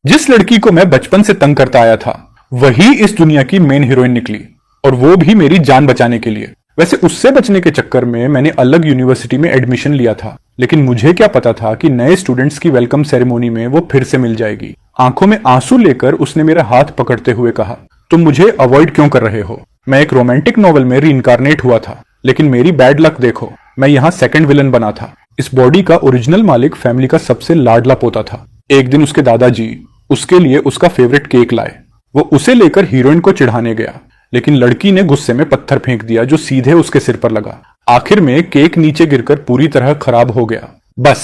जिस लड़की को मैं बचपन से तंग करता आया था वही इस दुनिया की मेन हीरोइन निकली, और वो भी मेरी जान बचाने के लिए। वैसे उससे बचने के चक्कर में मैंने अलग यूनिवर्सिटी में एडमिशन लिया था, लेकिन मुझे क्या पता था कि नए स्टूडेंट्स की वेलकम सेरेमोनी में वो फिर से मिल जाएगी। आंखों में आंसू लेकर उसने मेरा हाथ पकड़ते हुए कहा, तुम मुझे अवॉइड क्यों कर रहे हो? मैं एक रोमांटिक नॉवल में रीइंकारनेट हुआ था, लेकिन मेरी बैड लक देखो, मैं यहाँ सेकंड विलन बना था। इस बॉडी का ओरिजिनल मालिक फैमिली का सबसे लाडला पोता था। एक दिन उसके दादाजी उसके लिए उसका फेवरेट केक लाए। वो उसे लेकर हीरोइन को चिढ़ाने गया, लेकिन लड़की ने गुस्से में पत्थर फेंक दिया जो सीधे उसके सिर पर लगा। आखिर में केक नीचे गिरकर पूरी तरह खराब हो गया। बस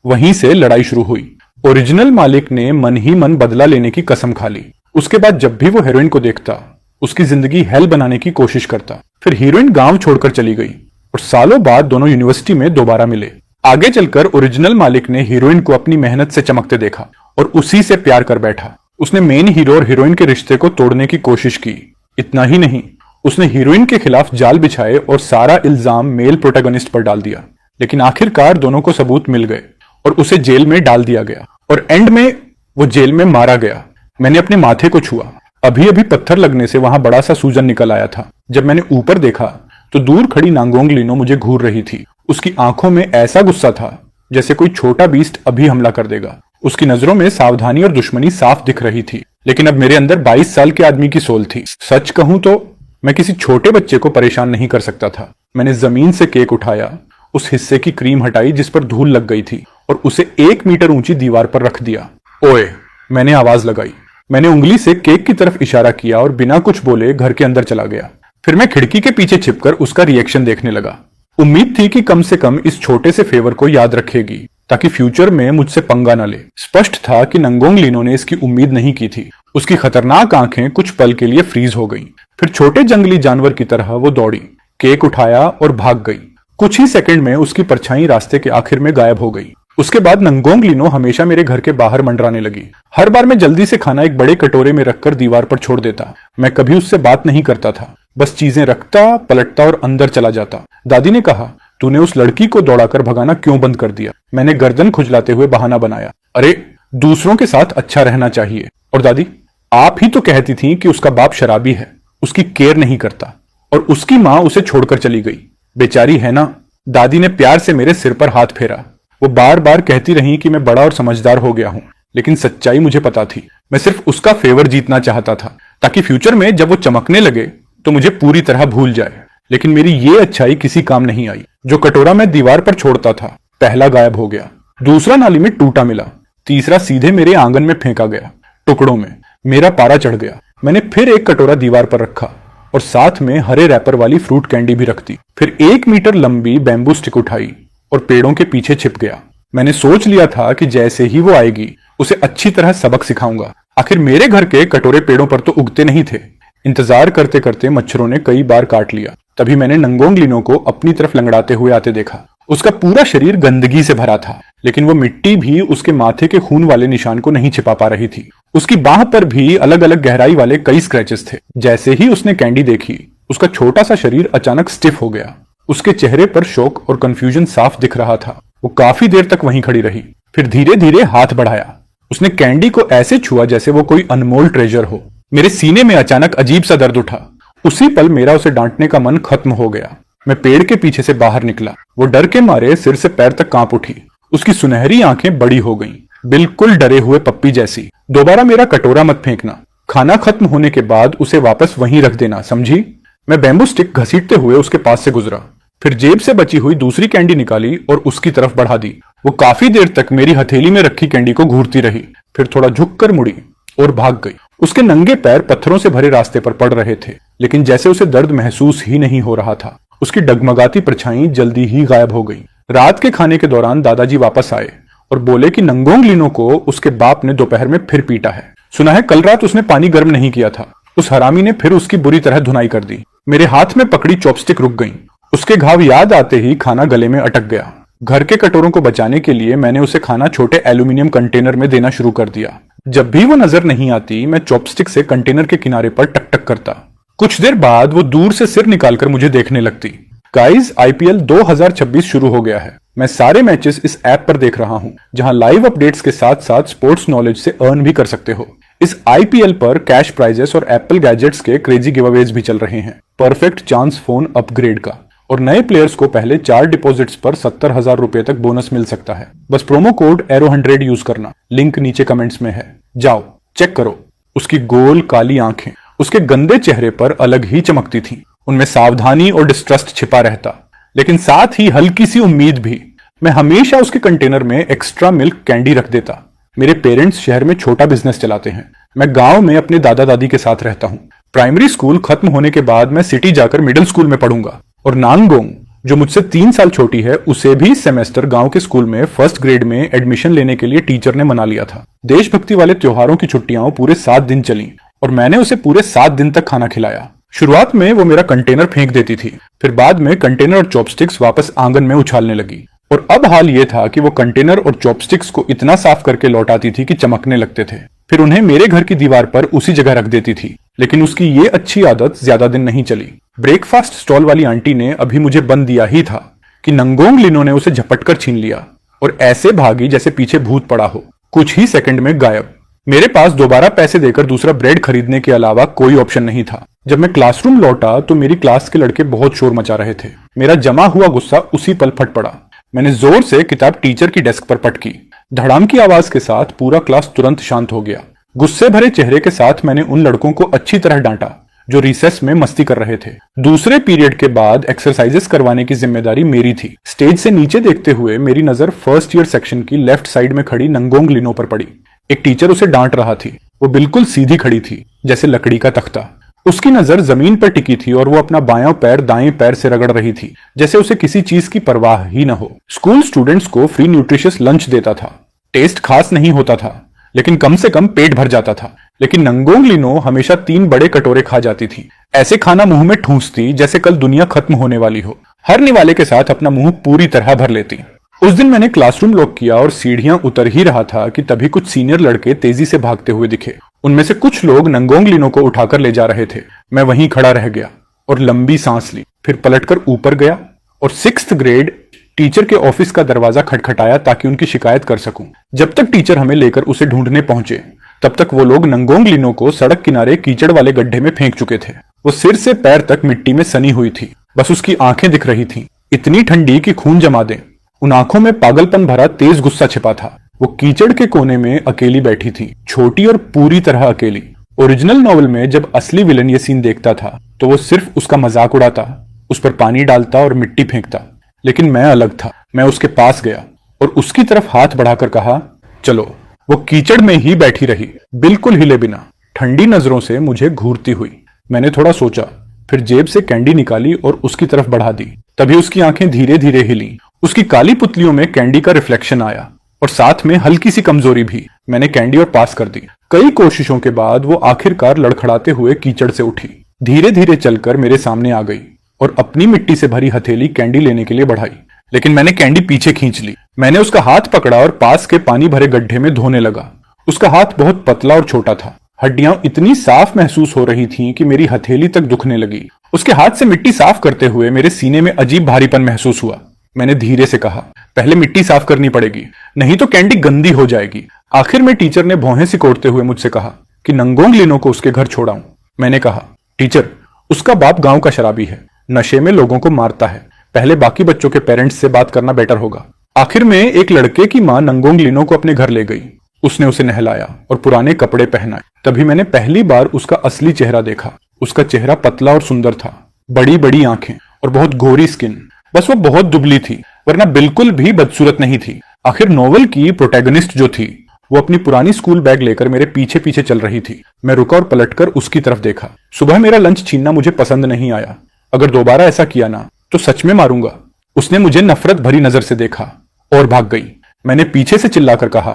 वहीं से लड़ाई शुरू हुई। ओरिजिनल मालिक ने मन ही मन बदला लेने की कसम खा ली। उसके बाद जब भी वो हीरोइन को देखता उसकी जिंदगी हेल बनाने की कोशिश करता। फिर हीरोइन गांव छोड़कर चली गई और सालों बाद दोनों यूनिवर्सिटी में दोबारा मिले। आगे चलकर ओरिजिनल मालिक ने हीरोइन को अपनी मेहनत से चमकते देखा और उसी से प्यार कर बैठा। उसने मेन हीरो और हीरोइन के रिश्ते को तोड़ने की कोशिश की। इतना ही नहीं, उसने हीरोइन के खिलाफ जाल बिछाए और सारा इल्जाम मेल प्रोटैगनिस्ट पर डाल दिया। लेकिन आखिरकार दोनों को सबूत मिल गए और उसे जेल में डाल दिया गया, और एंड में वो जेल में मारा गया। मैंने अपने माथे को छुआ। अभी अभी पत्थर लगने से वहां बड़ा सा सूजन निकल आया था। जब मैंने ऊपर देखा तो दूर खड़ी नांगोंग लीनो मुझे घूर रही थी। उसकी आंखों में ऐसा गुस्सा था जैसे कोई छोटा बीस्ट अभी हमला कर देगा। उसकी नजरों में सावधानी और दुश्मनी साफ दिख रही थी, लेकिन अब मेरे अंदर 22 साल के आदमी की सोल थी। सच कहूं तो मैं किसी छोटे बच्चे को परेशान नहीं कर सकता था। मैंने जमीन से केक उठाया, उस हिस्से की क्रीम हटाई जिस पर धूल लग गई थी, और उसे 1 मीटर ऊंची दीवार पर रख दिया। ओए, मैंने आवाज लगाई। मैंने उंगली से केक की तरफ इशारा किया और बिना कुछ बोले घर के अंदर चला गया। फिर मैं खिड़की के पीछे छिपकर उसका रिएक्शन देखने लगा। उम्मीद थी कि कम से कम इस छोटे से फेवर को याद रखेगी ताकि फ्यूचर में मुझसे पंगा न ले। स्पष्ट था कि नंगोंग लीनो ने इसकी उम्मीद नहीं की थी। उसकी खतरनाक आंखें कुछ पल के लिए फ्रीज हो गईं। फिर छोटे जंगली जानवर की तरह वो दौड़ी, केक उठाया और भाग गई। कुछ ही सेकंड में उसकी परछाई रास्ते के आखिर में गायब हो गई। उसके बाद नंगोंग लीनो हमेशा मेरे घर के बाहर मंडराने लगी। हर बार मैं जल्दी से खाना एक बड़े कटोरे में रखकर दीवार पर छोड़ देता। मैं कभी उससे बात नहीं करता था, बस चीजें रखता, पलटता और अंदर चला जाता। दादी ने कहा, तूने उस लड़की को दौड़ाकर भगाना क्यों बंद कर दिया? मैंने गर्दन खुजलाते हुए बहाना बनाया, अरे दूसरों के साथ अच्छा रहना चाहिए। और दादी, आप ही तो कहती थी कि उसका बाप शराबी है, उसकी केयर नहीं करता, और उसकी माँ उसे छोड़कर चली गई। बेचारी है ना। दादी ने प्यार से मेरे सिर पर हाथ फेरा। वो बार बार कहती रही कि मैं बड़ा और समझदार हो गया हूं, लेकिन सच्चाई मुझे पता थी। मैं सिर्फ उसका फेवर जीतना चाहता था ताकि फ्यूचर में जब वो चमकने लगे तो मुझे पूरी तरह भूल जाए। लेकिन मेरी ये अच्छाई किसी काम नहीं आई। जो कटोरा मैं दीवार पर छोड़ता था, पहला गायब हो गया, दूसरा नाली में टूटा मिला, तीसरा सीधे मेरे आंगन में फेंका गया टुकड़ों में। मेरा पारा चढ़ गया। मैंने फिर एक कटोरा दीवार पर रखा और साथ में हरे रैपर वाली फ्रूट कैंडी भी रख दी। फिर 1 मीटर लंबी बैम्बू स्टिक उठाई और पेड़ों के पीछे छिप गया। मैंने सोच लिया था कि जैसे ही वो आएगी उसे अच्छी तरह सबक सिखाऊंगा। आखिर मेरे घर के कटोरे पेड़ों पर तो उगते नहीं थे। इंतजार करते करते मच्छरों ने कई बार काट लिया। तभी मैंने नंगोंग लीनो को अपनी तरफ लंगड़ाते हुए आते देखा। उसका पूरा शरीर गंदगी से भरा था, लेकिन वो मिट्टी भी उसके माथे के खून वाले निशान को नहीं छिपा पा रही थी। उसकी बाह पर भी अलग अलग गहराई वाले कई स्क्रैचेस थे। जैसे ही उसने कैंडी देखी, उसका छोटा सा शरीर अचानक स्टिफ हो गया। उसके चेहरे पर शोक और कंफ्यूजन साफ दिख रहा था। वो काफी देर तक वहीं खड़ी रही, फिर धीरे धीरे हाथ बढ़ाया। उसने कैंडी को ऐसे छुआ जैसे वो कोई अनमोल ट्रेजर हो। मेरे सीने में अचानक अजीब सा दर्द उठा। उसी पल मेरा उसे डांटने का मन खत्म हो गया। मैं पेड़ के पीछे से बाहर निकला। वो डर के मारे सिर से पैर तक कांप उठी। उसकी सुनहरी आंखें बड़ी हो गईं, बिल्कुल डरे हुए पप्पी जैसी। दोबारा मेरा कटोरा मत फेंकना। खाना खत्म होने के बाद उसे वापस वहीं रख देना, समझी? मैं बैम्बू स्टिक घसीटते हुए उसके पास से गुजरा, फिर जेब से बची हुई दूसरी कैंडी निकाली और उसकी तरफ बढ़ा दी। वो काफी देर तक मेरी हथेली में रखी कैंडी को घूरती रही, फिर थोड़ा झुककर मुड़ी और भाग गई। उसके नंगे पैर पत्थरों से भरे रास्ते पर पड़ रहे थे, लेकिन जैसे उसे दर्द महसूस ही नहीं हो रहा था। उसकी डगमगाती परछाई जल्दी ही गायब हो गई। रात के खाने के दौरान दादाजी वापस आए और बोले कि नंगोंग लीनो को उसके बाप ने दोपहर में फिर पीटा है। सुना है कल रात उसने पानी गर्म नहीं किया था। उस हरामी ने फिर उसकी बुरी तरह धुनाई कर दी। मेरे हाथ में पकड़ी चॉपस्टिक रुक गई। उसके घाव याद आते ही खाना गले में अटक गया। घर के कटोरों को बचाने के लिए मैंने उसे खाना छोटे एल्यूमिनियम कंटेनर में देना शुरू कर दिया। जब भी वो नजर नहीं आती, मैं चॉपस्टिक से कंटेनर के किनारे पर टक टक करता। कुछ देर बाद वो दूर से सिर निकालकर मुझे देखने लगती। गाइस, आईपीएल 2026 शुरू हो गया है। मैं सारे मैचेस इस ऐप पर देख रहा हूं, जहां लाइव अपडेट्स के साथ साथ स्पोर्ट्स नॉलेज से अर्न भी कर सकते हो। इस आईपीएल पर कैश प्राइजेस और एप्पल गैजेट्स के क्रेजी गिवअवेज भी चल रहे हैं। परफेक्ट चांस फोन अपग्रेड का, और नए प्लेयर्स को पहले 4 डिपॉजिट्स पर 70,000 रुपए तक बोनस मिल सकता है। बस प्रोमो कोड एरो100 यूज करना, लिंक नीचे कमेंट्स में है, जाओ चेक करो। उसकी गोल काली आंखें उसके गंदे चेहरे पर अलग ही चमकती थीं। उनमें सावधानी और डिस्ट्रस्ट छिपा रहता, लेकिन साथ ही हल्की सी उम्मीद भी। मैं हमेशा उसके कंटेनर में एक्स्ट्रा मिल्क कैंडी रख देता। मेरे पेरेंट्स शहर में छोटा बिजनेस चलाते हैं, मैं गांव में अपने दादा दादी के साथ रहता हूँ। प्राइमरी स्कूल खत्म होने के बाद मैं सिटी जाकर मिडिल स्कूल में पढ़ूंगा, और नानगोंग जो मुझसे 3 साल छोटी है, उसे भी सेमेस्टर गांव के स्कूल में फर्स्ट ग्रेड में एडमिशन लेने के लिए टीचर ने मना लिया था। देशभक्ति वाले त्योहारों की छुट्टियां पूरे 7 दिन चली, और मैंने उसे पूरे 7 दिन तक खाना खिलाया। शुरुआत में वो मेरा कंटेनर फेंक देती थी, फिर बाद में कंटेनर और चॉपस्टिक्स वापस आंगन में उछालने लगी। और अब हाल ये था कि वो कंटेनर और चॉपस्टिक्स को इतना साफ करके लौटाती थी कि चमकने लगते थे। फिर उन्हें मेरे घर की दीवार पर उसी जगह रख देती थी। लेकिन उसकी ये अच्छी आदत ज्यादा दिन नहीं चली। ब्रेकफास्ट स्टॉल वाली आंटी ने अभी मुझे बंद दिया ही था कि नंगोंग लिनो ने उसे झपटकर छीन लिया और ऐसे भागी जैसे पीछे भूत पड़ा हो, कुछ ही सेकंड में गायब। मेरे पास दोबारा पैसे देकर दूसरा ब्रेड खरीदने के अलावा कोई ऑप्शन नहीं था। जब मैं क्लासरूम लौटा तो मेरी क्लास के लड़के बहुत शोर मचा रहे थे। मेरा जमा हुआ गुस्सा उसी पल फट पड़ा। मैंने जोर से किताब टीचर की डेस्क पर पटकी। धड़ाम की आवाज के साथ पूरा क्लास तुरंत शांत हो गया। गुस्से भरे चेहरे के साथ मैंने उन लड़कों को अच्छी तरह डांटा जो रिसेस में मस्ती कर रहे थे। दूसरे पीरियड के बाद एक्सरसाइजेस करवाने की जिम्मेदारी मेरी थी। स्टेज से नीचे देखते हुए मेरी नजर फर्स्ट ईयर सेक्शन की लेफ्ट साइड में खड़ी नंगोंग लिनो पर पड़ी। एक टीचर उसे डांट रहा थी। वो बिल्कुल सीधी खड़ी थी, जैसे लकड़ी का तख्ता। उसकी नजर जमीन पर टिकी थी और वो अपना बायां पैर दाएं पैर से रगड़ रही थी, जैसे उसे किसी चीज की परवाह ही न हो। स्कूल स्टूडेंट्स को फ्री न्यूट्रिशियस लंच देता था। टेस्ट खास नहीं होता था, लेकिन कम से कम पेट भर जाता था। लेकिन नंगोंग लिनो हमेशा 3 बड़े कटोरे खा जाती थी। ऐसे खाना मुंह में ठूंसती जैसे कल दुनिया खत्म होने वाली हो। हर निवाले के साथ अपना मुंह पूरी तरह भर लेती। उस दिन मैंने क्लासरूम लॉक किया और सीढ़ियां उतर ही रहा था कि तभी कुछ सीनियर लड़के तेजी से भागते हुए दिखे। उनमें से कुछ लोग नंगोंग लिनो को उठाकर ले जा रहे थे। मैं वहीं खड़ा रह गया और लंबी सांस ली, फिर पलटकर ऊपर गया और 6th ग्रेड टीचर के ऑफिस का दरवाजा खटखटाया ताकि उनकी शिकायत कर सकूं। जब तक टीचर हमें लेकर उसे ढूंढने पहुंचे, तब तक वो लोग नंगोंग लिनो को सड़क किनारे कीचड़ वाले गड्ढे में फेंक चुके थे। वो सिर से पैर तक मिट्टी में सनी हुई थी, बस उसकी आंखें दिख रही थीं, इतनी ठंडी कि खून जमा दे। उन आंखों में पागलपन भरा तेज गुस्सा छिपा था। वो कीचड़ के कोने में अकेली बैठी थी, छोटी और पूरी तरह अकेली। ओरिजिनल नॉवल में जब असली विलन ये सीन देखता था तो वो सिर्फ उसका मजाक उड़ाता, उस पर पानी डालता और मिट्टी फेंकता। लेकिन मैं अलग था। मैं उसके पास गया और उसकी तरफ हाथ बढ़ाकर कहा, चलो। वो कीचड़ में ही बैठी रही, बिल्कुल हिले बिना, ठंडी नजरों से मुझे घूरती हुई। मैंने थोड़ा सोचा, फिर जेब से कैंडी निकाली और उसकी तरफ बढ़ा दी। तभी उसकी आंखें धीरे धीरे हिली। उसकी काली पुतलियों में कैंडी का रिफ्लेक्शन आया और साथ में हल्की सी कमजोरी भी। मैंने कैंडी और पास कर दी। कई कोशिशों के बाद वो आखिरकार लड़खड़ाते हुए कीचड़ से उठी, धीरे धीरे चलकर मेरे सामने आ गई और अपनी मिट्टी से भरी हथेली कैंडी लेने के लिए बढ़ाई। लेकिन मैंने कैंडी पीछे खींच ली। मैंने उसका हाथ पकड़ा और पास के पानी भरे गड्ढे में धोने लगा। उसका हाथ बहुत पतला और छोटा था। हड्डियां इतनी साफ महसूस हो रही थीं कि मेरी हथेली तक दुखने लगी। उसके हाथ से मिट्टी साफ करते हुए मेरे सीने में अजीब भारीपन महसूस हुआ। मैंने धीरे से कहा, पहले मिट्टी साफ करनी पड़ेगी, नहीं तो कैंडी गंदी हो जाएगी। आखिर में टीचर ने भौहें सिकोड़ते हुए मुझसे कहा कि नंगोंग लिनो को उसके घर छोड़ाऊं। मैंने कहा, टीचर, उसका बाप गांव का शराबी है, नशे में लोगों को मारता है। पहले बाकी बच्चों के पेरेंट्स से बात करना बेटर होगा। आखिर में एक लड़के की मां नंगोंग लिनो को अपने घर ले गई। उसने उसे नहलाया और पुराने कपड़े पहनाए। तभी मैंने पहली बार उसका असली चेहरा देखा। उसका चेहरा पतला और सुंदर था, बड़ी बड़ी आंखें और बहुत गोरी स्किन। बस वो बहुत दुबली थी, वरना बिल्कुल भी बदसूरत नहीं थी। आखिर नॉवल की प्रोटैगनिस्ट जो थी, वो अपनी पुरानी स्कूल बैग लेकर मेरे पीछे पीछे चल रही थी। मैं रुका और पलटकर उसकी तरफ देखा। सुबह मेरा लंच छीनना मुझे पसंद नहीं आया। अगर दोबारा ऐसा किया ना तो सच में मारूंगा। उसने मुझे नफरत भरी नजर से देखा और भाग गई। मैंने पीछे से चिल्लाकर कहा,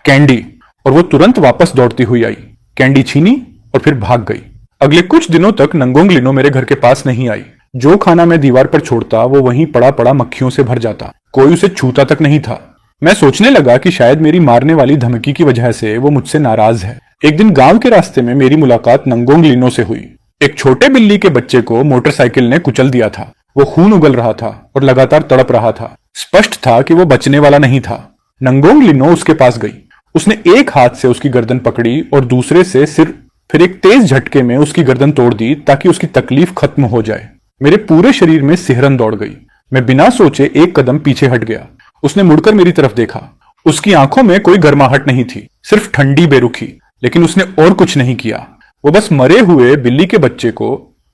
कैंडी, और वो तुरंत वापस दौड़ती हुई आई, कैंडी छीनी और फिर भाग गई। अगले कुछ दिनों तक नंगोंग लिनो मेरे घर के पास नहीं आई। जो खाना मैं दीवार पर छोड़ता वो वहीं पड़ा पड़ा मक्खियों से भर जाता। कोई उसे छूता तक नहीं था। मैं सोचने लगा कि शायद मेरी मारने वाली धमकी की वजह से वो मुझसे नाराज है। एक दिन गांव के रास्ते में मेरी मुलाकात नंगोंग लिनो से हुई। एक छोटे बिल्ली के बच्चे को मोटरसाइकिल ने कुचल दिया था। वो खून उगल रहा था और लगातार तड़प रहा था। स्पष्ट था कि वो बचने वाला नहीं था। नंगोंग लिनो उसके पास गई। उसने एक हाथ से उसकी गर्दन पकड़ी और दूसरे से सिर, फिर एक तेज झटके में उसकी गर्दन तोड़ दी ताकि उसकी तकलीफ खत्म हो जाए। मेरे पूरे शरीर में सिहरन दौड़ गई। मैं बिना सोचे एक कदम पीछे हट गया। उसने मुड़कर मेरी तरफ देखा। उसकी आंखों में कोई गर्माहट नहीं थी, सिर्फ ठंडी बेरुखी। लेकिन उसने और कुछ नहीं किया। वो बस मरे हुए बिल्ली के बच्चे को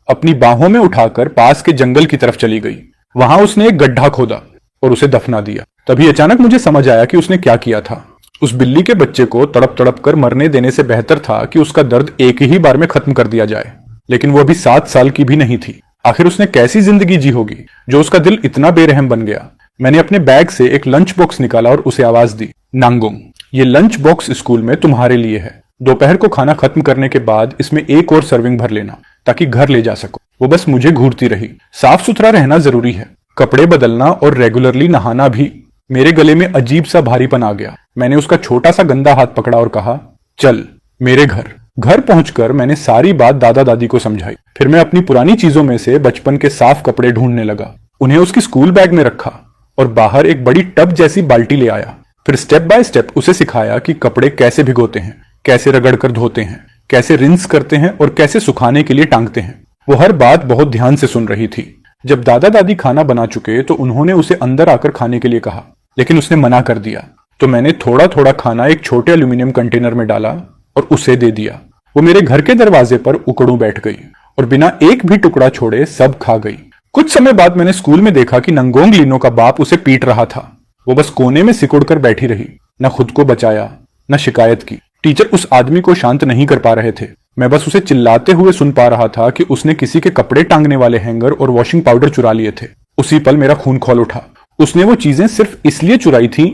अपनी बाहों में उठाकर पास के जंगल की तरफ चली गई। वहां उसने एक गड्ढा खोदा और उसे दफना दिया। तभी अचानक मुझे समझ आया कि उसने क्या किया था। उस बिल्ली के बच्चे को तड़प तड़प कर मरने देने से बेहतर था कि उसका दर्द एक ही बार में खत्म कर दिया जाए। लेकिन वो अभी 7 साल की भी नहीं थी। आखिर उसने कैसी जिंदगी जी होगी जो उसका दिल इतना बेरहम बन गया। मैंने अपने बैग से एक लंच बॉक्स निकाला और उसे आवाज दी, नांगोंग, ये लंच बॉक्स स्कूल में तुम्हारे लिए है। दोपहर को खाना खत्म करने के बाद इसमें एक और सर्विंग भर लेना ताकि घर ले जा सको। वो बस मुझे घूरती रही। साफ सुथरा रहना जरूरी है, कपड़े बदलना और रेगुलरली नहाना भी। मेरे गले में अजीब सा भारीपन आ गया। मैंने उसका छोटा सा गंदा हाथ पकड़ा और कहा, चल मेरे घर। घर पहुंचकर मैंने सारी बात दादा दादी को समझाई। फिर मैं अपनी पुरानी चीजों में से बचपन के साफ कपड़े ढूंढने लगा। उन्हें उसकी स्कूल बैग में रखा और बाहर एक बड़ी टब जैसी बाल्टी ले आया। फिर स्टेप बाय स्टेप उसे सिखाया कि कपड़े कैसे भिगोते हैं, कैसे रगड़कर धोते हैं, कैसे रिंस करते हैं और कैसे सुखाने के लिए टांगते हैं। वो हर बात बहुत ध्यान से सुन रही थी। जब दादा दादी खाना बना चुके तो उन्होंने उसे अंदर आकर खाने के लिए कहा, लेकिन उसने मना कर दिया। तो मैंने थोड़ा थोड़ा खाना एक छोटे एल्यूमिनियम कंटेनर में डाला और उसे दे दिया। वो मेरे घर के दरवाजे पर उकड़ू बैठ गई और बिना एक भी टुकड़ा छोड़े सब खा गई। कुछ समय बाद मैंने स्कूल में देखा कि नंगोंग लिनो का बाप उसे पीट रहा था। वो बस कोने में सिकुड़कर बैठी रही, न खुद को बचाया न शिकायत की। टीचर उस आदमी को शांत नहीं कर पा रहे थे। मैं बस उसे चिल्लाते हुए सुन पा रहा था कि उसने किसी के कपड़े टांगने वाले हैंगर और वॉशिंग पाउडर चुरा लिए थे। उसी पल मेरा खून खौल उठा। उसने वो चीजें सिर्फ इसलिए चुराई थी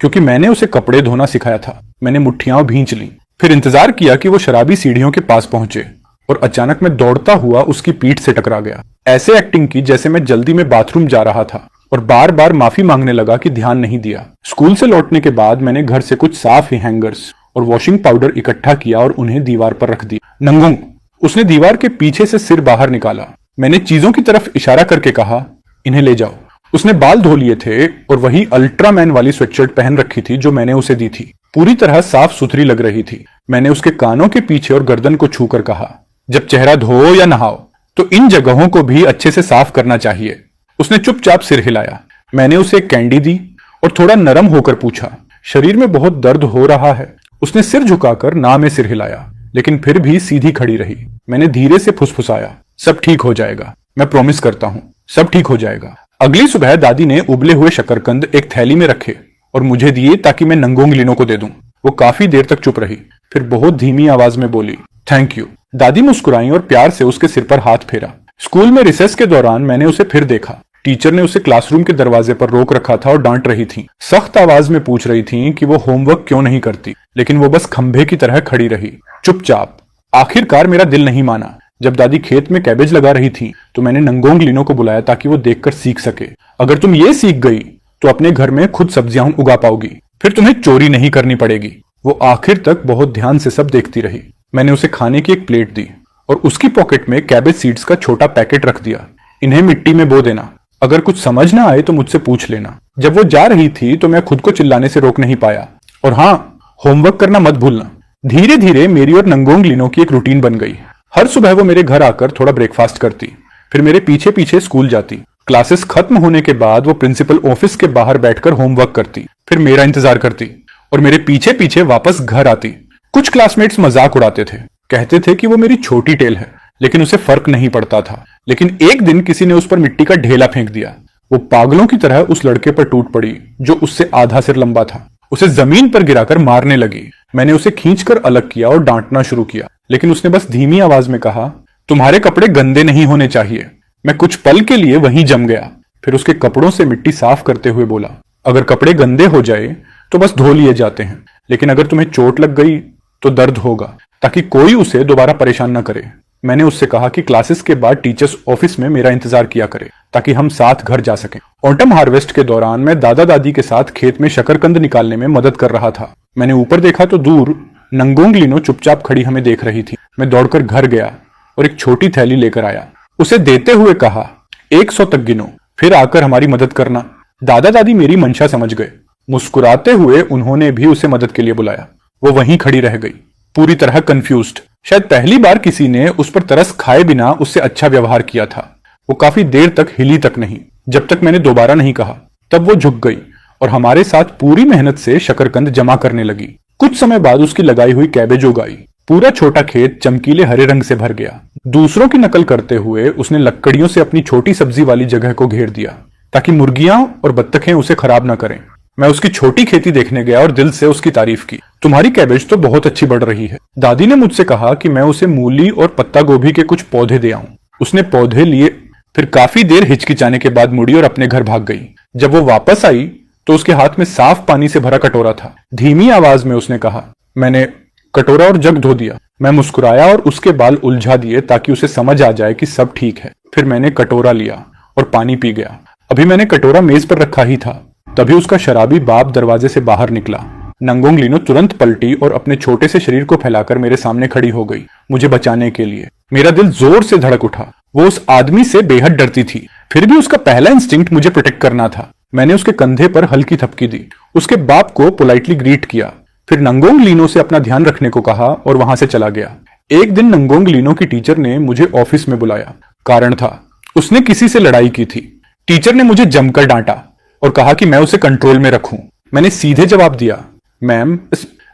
क्योंकि मैंने उसे कपड़े धोना सिखाया था। मैंने मुट्ठियां भींच ली, फिर इंतजार किया कि वो शराबी सीढ़ियों के पास पहुंचे और अचानक मैं दौड़ता हुआ उसकी पीठ से टकरा गया। ऐसे एक्टिंग की जैसे मैं जल्दी में बाथरूम जा रहा था और बार बार माफी मांगने लगा कि ध्यान नहीं दिया। स्कूल से लौटने के बाद मैंने घर से कुछ साफ हैंगर्स और वॉशिंग पाउडर इकट्ठा किया और उन्हें दीवार पर रख दिया। नंगोंग, उसने दीवार के पीछे से सिर बाहर निकाला। मैंने चीजों की तरफ इशारा करके कहा, इन्हें ले जाओ। उसने बाल धो लिए थे और वही अल्ट्रामैन वाली स्वेटशर्ट पहन रखी थी जो मैंने उसे दी थी। पूरी तरह साफ सुथरी लग रही थी। मैंने उसके कानों के पीछे और गर्दन को छूकर कहा, जब चेहरा धो या नहाओ तो इन जगहों को भी अच्छे से साफ करना चाहिए। उसने चुपचाप सिर हिलाया। मैंने उसे एक कैंडी दी और थोड़ा नरम होकर पूछा, शरीर में बहुत दर्द हो रहा है? उसने सिर झुकाकर ना में सिर हिलाया, लेकिन फिर भी सीधी खड़ी रही। मैंने धीरे से फुसफुसाया, सब ठीक हो जाएगा, मैं प्रॉमिस करता हूं, सब ठीक हो जाएगा। अगली सुबह दादी ने उबले हुए शकरकंद एक थैली में रखे और मुझे दिए ताकि मैं नंगोंग लिनो को दे दूं। वो काफी देर तक चुप रही, फिर बहुत धीमी आवाज में बोली, थैंक यू। दादी मुस्कुराई और प्यार से उसके सिर पर हाथ फेरा। स्कूल में रिसेस के दौरान मैंने उसे फिर देखा। टीचर ने उसे क्लासरूम के दरवाजे पर रोक रखा था और डांट रही थी। सख्त आवाज में पूछ रही थी कि वो होमवर्क क्यों नहीं करती, लेकिन वो बस खंभे की तरह खड़ी रही, चुपचाप। आखिरकार मेरा दिल नहीं माना। जब दादी खेत में कैबेज लगा रही थी तो मैंने नंगोंग लिनो को बुलाया ताकि वो देखकर सीख सके। अगर तुम ये सीख गई तो अपने घर में खुद सब्जियां उगा पाओगी, फिर तुम्हें चोरी नहीं करनी पड़ेगी। वो आखिर तक बहुत ध्यान से सब देखती रही। मैंने उसे खाने की एक प्लेट दी और उसकी पॉकेट में कैबेज सीड्स का छोटा पैकेट रख दिया। इन्हें मिट्टी में बो देना, अगर कुछ समझ ना आए तो मुझसे पूछ लेना। जब वो जा रही थी तो मैं खुद को चिल्लाने से रोक नहीं पाया। और हाँ, होमवर्क करना मत भूलना। धीरे धीरे मेरी और नंगोंग लिनो की एक रूटीन बन गई। हर सुबह वो मेरे घर आकर थोड़ा ब्रेकफास्ट करती, फिर मेरे पीछे पीछे स्कूल जाती। क्लासेस खत्म होने के बाद वो प्रिंसिपल ऑफिस के बाहर बैठकर होमवर्क करती, फिर मेरा इंतजार करती और मेरे पीछे पीछे वापस घर आती। कुछ क्लासमेट्स मजाक उड़ाते थे, कहते थे कि वो मेरी छोटी टेल है, लेकिन उसे फर्क नहीं पड़ता था। लेकिन एक दिन किसी ने उस पर मिट्टी का ढेला फेंक दिया। वो पागलों की तरह उस लड़के पर टूट पड़ी जो उससे आधा सिर लंबा था। उसे जमीन पर गिराकर मारने लगी। मैंने उसे खींचकर अलग किया और डांटना शुरू किया, लेकिन उसने बस धीमी आवाज में कहा, तुम्हारे कपड़े गंदे नहीं होने चाहिए। मैं कुछ पल के लिए वहीं जम गया, फिर उसके कपड़ों से मिट्टी साफ करते हुए बोला, अगर कपड़े गंदे हो जाए तो बस धो लिए जाते हैं, लेकिन अगर तुम्हें चोट लग गई तो दर्द होगा, ताकि कोई उसे दोबारा परेशान न करे। मैंने उससे कहा कि क्लासेस के बाद टीचर्स ऑफिस में मेरा इंतजार किया करे ताकि हम साथ घर जा सकें। ऑटम हार्वेस्ट के दौरान मैं दादा दादी के साथ खेत में शकरकंद निकालने में मदद कर रहा था। मैंने ऊपर देखा तो दूर नंगोंग लिनो चुपचाप खड़ी हमें देख रही थी। मैं दौड़कर घर गया और एक छोटी थैली लेकर आया। उसे देते हुए कहा, 100 तक गिनो, फिर आकर हमारी मदद करना। दादा दादी मेरी मंशा समझ गए। मुस्कुराते हुए उन्होंने भी उसे मदद के लिए बुलाया। वो वहीं खड़ी रह गई, पूरी तरह कंफ्यूज्ड। शायद पहली बार किसी ने उस पर तरस खाए बिना उससे अच्छा व्यवहार किया था। वो काफी देर तक हिली तक नहीं, जब तक मैंने दोबारा नहीं कहा। तब वो झुक गई और हमारे साथ पूरी मेहनत से शकरकंद जमा करने लगी। कुछ समय बाद उसकी लगाई हुई कैबेज उगाई। पूरा छोटा खेत चमकीले हरे रंग से भर गया। दूसरों की नकल करते हुए उसने लकड़ियों से अपनी छोटी सब्जी वाली जगह को घेर दिया ताकि मुर्गियां और बत्तखें उसे खराब न करें। मैं उसकी छोटी खेती देखने गया और दिल से उसकी तारीफ की। तुम्हारी कैबेज तो बहुत अच्छी बढ़ रही है। दादी ने मुझसे कहा कि मैं उसे मूली और पत्ता गोभी के कुछ पौधे दे आऊं। उसने पौधे लिए, फिर काफी देर हिचकिचाने के बाद मुड़ी और अपने घर भाग गई। जब वो वापस आई तो उसके हाथ में साफ पानी से भरा कटोरा था। धीमी आवाज में उसने कहा। मैंने कटोरा और जग धो दिया। मैं मुस्कुराया और उसके बाल उलझा दिए ताकि उसे समझ आ जाए कि सब ठीक है। फिर मैंने कटोरा लिया और पानी पी गया। अभी मैंने कटोरा मेज पर रखा ही था, तभी उसका शराबी बाप दरवाजे से बाहर निकला। नंगोंग लीनो तुरंत पलटी और अपने छोटे से शरीर को फैलाकर मेरे सामने खड़ी हो गई, मुझे बचाने के लिए। मेरा दिल जोर से धड़क उठा। वो उस आदमी से बेहद डरती थी, फिर भी उसका पहला इंस्टिंक्ट मुझे प्रोटेक्ट करना था। मैंने उसके कंधे पर हल्की थपकी दी, उसके बाप को पोलाइटली ग्रीट किया, फिर नंगोंग लीनो से अपना ध्यान रखने को कहा और वहां से चला गया। एक दिन नंगोंग लीनो की टीचर ने मुझे ऑफिस में बुलाया। कारण था, उसने किसी से लड़ाई की थी। टीचर ने मुझे जमकर डांटा और कहा कि मैं उसे कंट्रोल में रखूं। मैंने सीधे जवाब दिया, मैम